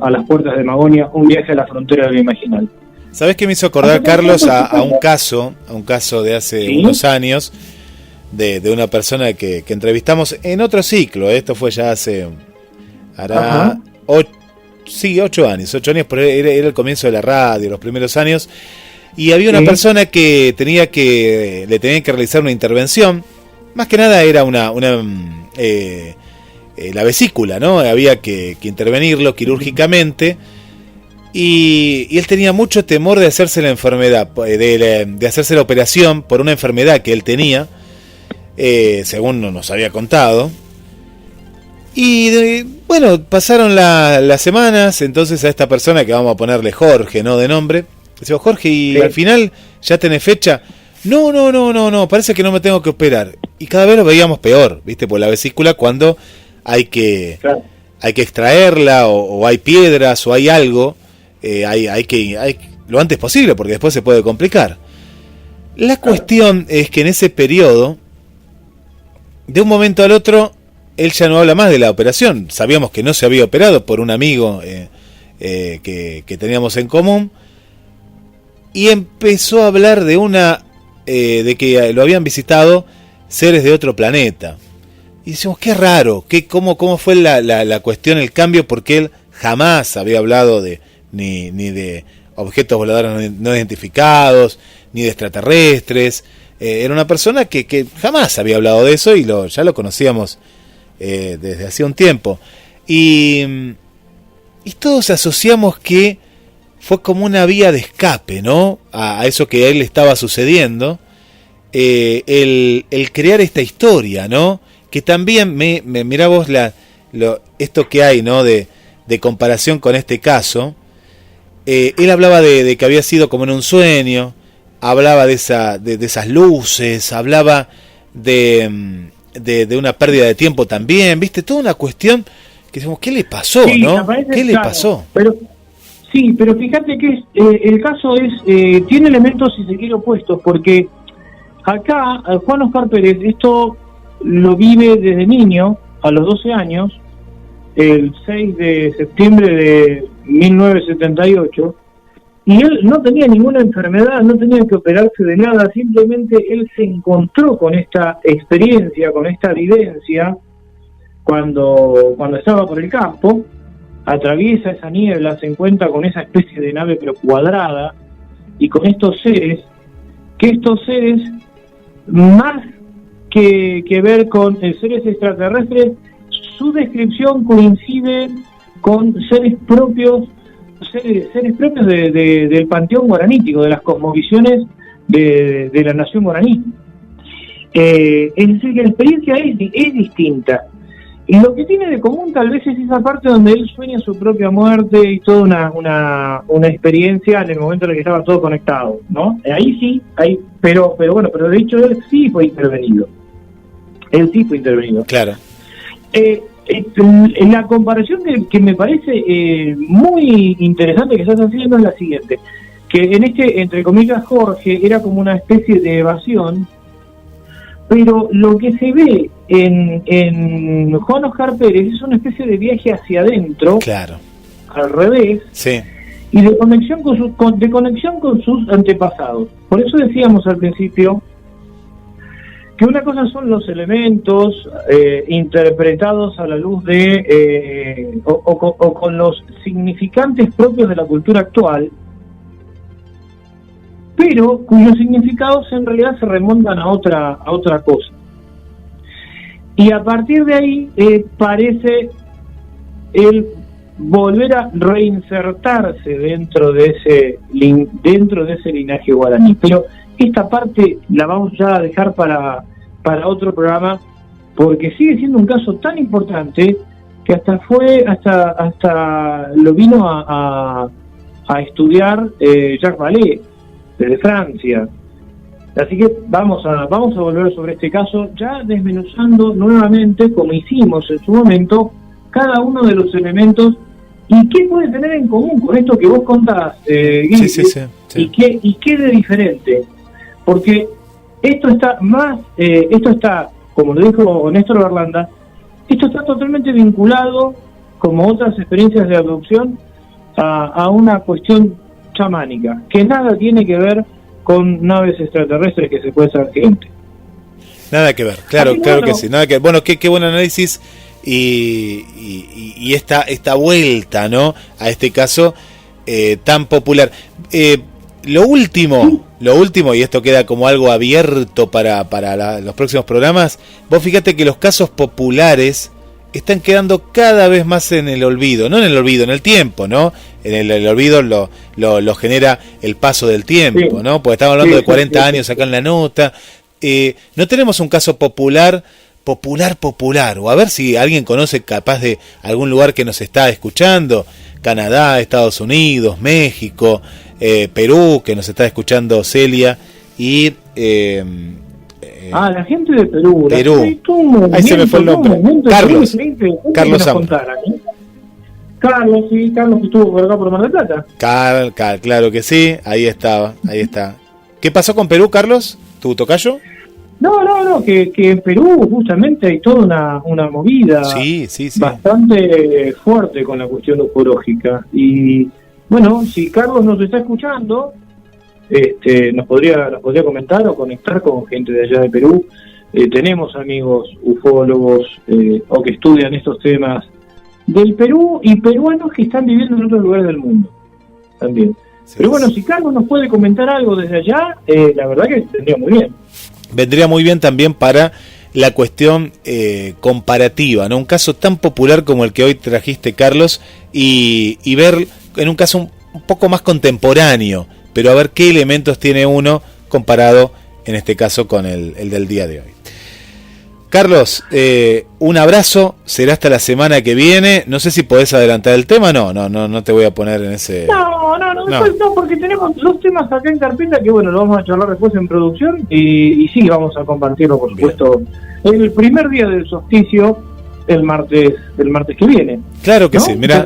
a las puertas de Magonia, un viaje a la frontera de lo imaginal. ¿Sabés qué me hizo acordar, Carlos, a un caso de hace unos años, de una persona que entrevistamos en otro ciclo? Esto fue ya hace, hará 8 años, pero era el comienzo de la radio, los primeros años, y había una persona que le tenían que realizar una intervención. Más que nada era la vesícula, ¿no? Había que intervenirlo quirúrgicamente, y él tenía mucho temor de hacerse la enfermedad, de hacerse la operación por una enfermedad que él tenía, según nos había contado. Y bueno, pasaron las semanas. Entonces a esta persona, que vamos a ponerle Jorge, ¿no?, de nombre, decimos: Jorge, ¿y al final ya tenés fecha? No, parece que no me tengo que operar. Y cada vez lo veíamos peor, ¿viste? Por la vesícula, cuando hay que extraerla, o hay piedras, o hay algo, hay lo antes posible, porque después se puede complicar. La cuestión es que en ese periodo, de un momento al otro, él ya no habla más de la operación. Sabíamos que no se había operado por un amigo que teníamos en común, y empezó a hablar de que lo habían visitado seres de otro planeta. Y decimos: qué raro, cómo fue la cuestión, el cambio, porque él jamás había hablado ni de objetos voladores no identificados, ni de extraterrestres. Era una persona que jamás había hablado de eso, y ya lo conocíamos desde hacía un tiempo. Y todos asociamos que fue como una vía de escape, ¿no?, a eso que a él le estaba sucediendo, el crear esta historia, ¿no?, que también mirá vos esto que hay, ¿no?, de comparación con este caso. Él hablaba de que había sido como en un sueño, hablaba de esas luces, hablaba de una pérdida de tiempo también, ¿viste? Toda una cuestión que decimos: ¿qué le pasó, no? ¿Qué le pasó? Pero fíjate que el caso tiene elementos, si se quiere, opuestos, porque acá Juan Oscar Pérez esto lo vive desde niño, a los 12 años, el 6 de septiembre de 1978, y él no tenía ninguna enfermedad, no tenía que operarse de nada, simplemente él se encontró con esta experiencia, con esta vivencia, cuando estaba por el campo. Atraviesa esa niebla, se encuentra con esa especie de nave pero cuadrada, y con estos seres, más que ver con seres extraterrestres, su descripción coincide con seres propios del panteón guaranítico, de las cosmovisiones de la nación guaraní. Es decir, que la experiencia es distinta. Y lo que tiene de común tal vez es esa parte donde él sueña su propia muerte y toda una experiencia en el momento en el que estaba todo conectado, ¿no? Ahí sí, pero de hecho él sí fue intervenido. Claro. La comparación que me parece muy interesante que estás haciendo es la siguiente: que en entre comillas, Jorge era como una especie de evasión, pero lo que se ve en Juan Oscar Pérez es una especie de viaje hacia adentro, claro, al revés, sí, y de conexión con sus antepasados. Por eso decíamos al principio que una cosa son los elementos interpretados a la luz de o con los significantes propios de la cultura actual, pero cuyos significados en realidad se remontan a otra cosa. Y a partir de ahí parece el volver a reinsertarse dentro de ese linaje guaraní. Pero esta parte la vamos ya a dejar para otro programa, porque sigue siendo un caso tan importante que hasta lo vino a estudiar Jacques Vallée desde Francia. Así que vamos a volver sobre este caso, ya desmenuzando nuevamente, como hicimos en su momento, cada uno de los elementos y qué puede tener en común con esto que vos contás, Guille, sí. y qué de diferente. Porque esto está como lo dijo Néstor Berlanda, esto está totalmente vinculado, como otras experiencias de adopción, a una cuestión chamánica, que nada tiene que ver con naves extraterrestres que secuestran gente. Nada que ver, claro que sí, nada que ver. Bueno, qué buen análisis y esta vuelta, ¿no?, a este caso tan popular. Lo último, y esto queda como algo abierto para los próximos programas, vos fíjate que los casos populares están quedando cada vez más en el olvido, no en el olvido, en el tiempo, ¿no? En el olvido lo genera el paso del tiempo, ¿no? Porque estamos hablando de 40 años acá en la nota. No tenemos un caso popular, o a ver si alguien conoce capaz de algún lugar que nos está escuchando, Canadá, Estados Unidos, México, Perú, que nos está escuchando Celia, y la gente de Perú. Ahí se me fue el nombre. Carlos Zambra. Carlos que estuvo por acá por Mar del Plata. Claro que sí, ahí está. ¿Qué pasó con Perú, Carlos? ¿Tu tocayo? No, que en Perú justamente hay toda una movida bastante fuerte con la cuestión ufológica. Y bueno, si Carlos nos está escuchando, nos podría comentar o conectar con gente de allá de Perú. Tenemos amigos ufólogos o que estudian estos temas del Perú, y peruanos que están viviendo en otros lugares del mundo también. Pero bueno, si Carlos nos puede comentar algo desde allá, la verdad que vendría muy bien. Vendría muy bien también para la cuestión comparativa, ¿no? Un caso tan popular como el que hoy trajiste, Carlos, y ver en un caso un poco más contemporáneo, pero a ver qué elementos tiene uno comparado, en este caso, con el del día de hoy. Carlos, un abrazo, será hasta la semana que viene. No sé si podés adelantar el tema. No te voy a poner en ese... No, porque tenemos dos temas acá en carpeta que bueno, lo vamos a charlar después en producción y sí, vamos a compartirlo, por supuesto, el primer día del solsticio, el martes que viene. Claro que sí, mira,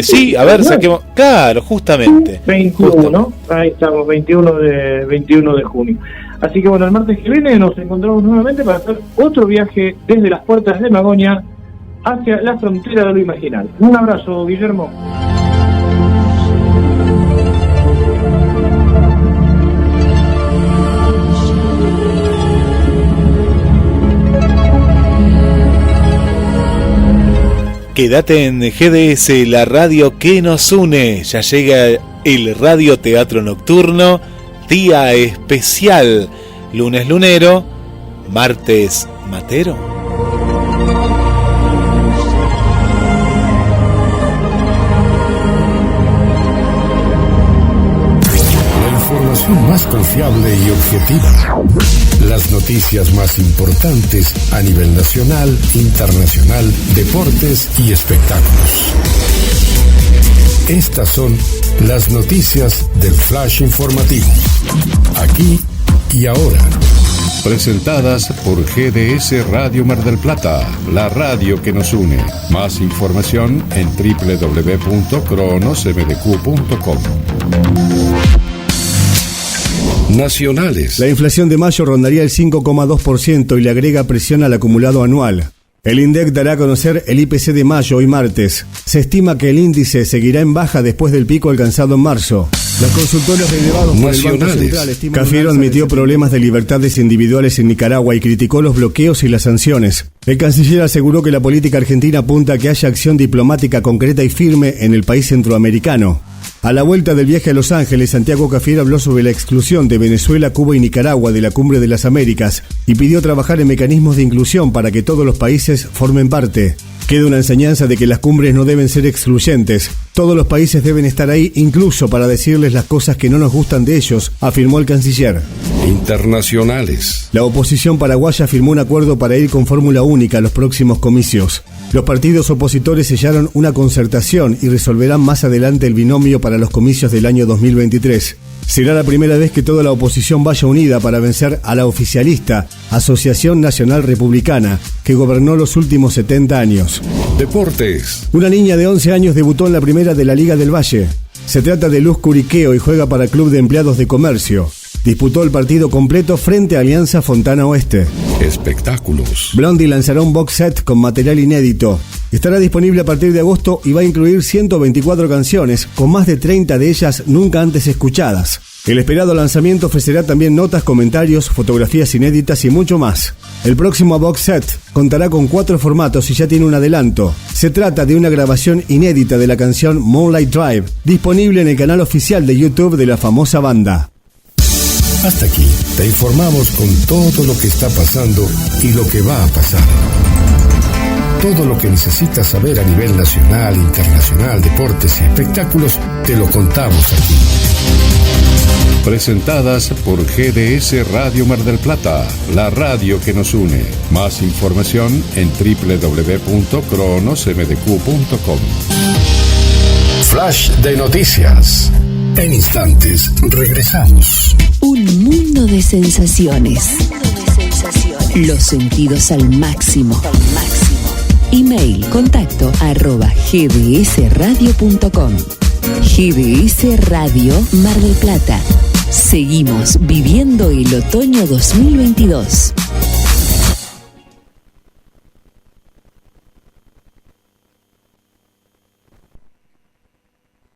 sí, a ver, saquemos... Claro, justamente. 21, ¿no? Ahí estamos, 21 de junio. Así que bueno, el martes que viene nos encontramos nuevamente para hacer otro viaje desde las puertas de Magoña hacia la frontera de lo imaginal. Un abrazo, Guillermo. Quédate en GDS, la radio que nos une. Ya llega el Radio Teatro Nocturno, día especial, lunes lunero, martes matero. La información más confiable y objetiva. Las noticias más importantes a nivel nacional, internacional, deportes y espectáculos. Estas son las noticias del Flash Informativo. Aquí y ahora. Presentadas por GDS Radio Mar del Plata, la radio que nos une. Más información en www.cronosmdq.com. Nacionales. La inflación de mayo rondaría el 5,2% y le agrega presión al acumulado anual. El INDEC dará a conocer el IPC de mayo hoy martes. Se estima que el índice seguirá en baja después del pico alcanzado en marzo. Las consultoras relevadas por el Banco Central estiman... Cafiero admitió problemas de libertades individuales en Nicaragua y criticó los bloqueos y las sanciones. El canciller aseguró que la política argentina apunta a que haya acción diplomática concreta y firme en el país centroamericano. A la vuelta del viaje a Los Ángeles, Santiago Cafiero habló sobre la exclusión de Venezuela, Cuba y Nicaragua de la Cumbre de las Américas y pidió trabajar en mecanismos de inclusión para que todos los países formen parte. Queda una enseñanza de que las cumbres no deben ser excluyentes. Todos los países deben estar ahí, incluso para decirles las cosas que no nos gustan de ellos, afirmó el canciller. Internacionales. La oposición paraguaya firmó un acuerdo para ir con fórmula única a los próximos comicios. Los partidos opositores sellaron una concertación y resolverán más adelante el binomio para los comicios del año 2023. Será la primera vez que toda la oposición vaya unida para vencer a la oficialista Asociación Nacional Republicana, que gobernó los últimos 70 años. Deportes. Una niña de 11 años debutó en la primera de la Liga del Valle. Se trata de Luz Curiqueo y juega para el Club de Empleados de Comercio. Disputó el partido completo frente a Alianza Fontana Oeste. Espectáculos. Blondie lanzará un box set con material inédito. Estará disponible a partir de agosto y va a incluir 124 canciones, con más de 30 de ellas nunca antes escuchadas. El esperado lanzamiento ofrecerá también notas, comentarios, fotografías inéditas y mucho más. El próximo box set contará con 4 formatos y ya tiene un adelanto. Se trata de una grabación inédita de la canción Moonlight Drive, disponible en el canal oficial de YouTube de la famosa banda. Hasta aquí te informamos con todo lo que está pasando y lo que va a pasar. Todo lo que necesitas saber a nivel nacional, internacional, deportes y espectáculos, te lo contamos aquí. Presentadas por GDS Radio Mar del Plata, la radio que nos une. Más información en www.cronosmdq.com. Flash de noticias. En instantes regresamos. Un mundo de sensaciones. Los sentidos al máximo. Email contacto @gdsradio.com. GDS Radio Mar del Plata. Seguimos viviendo el otoño 2022.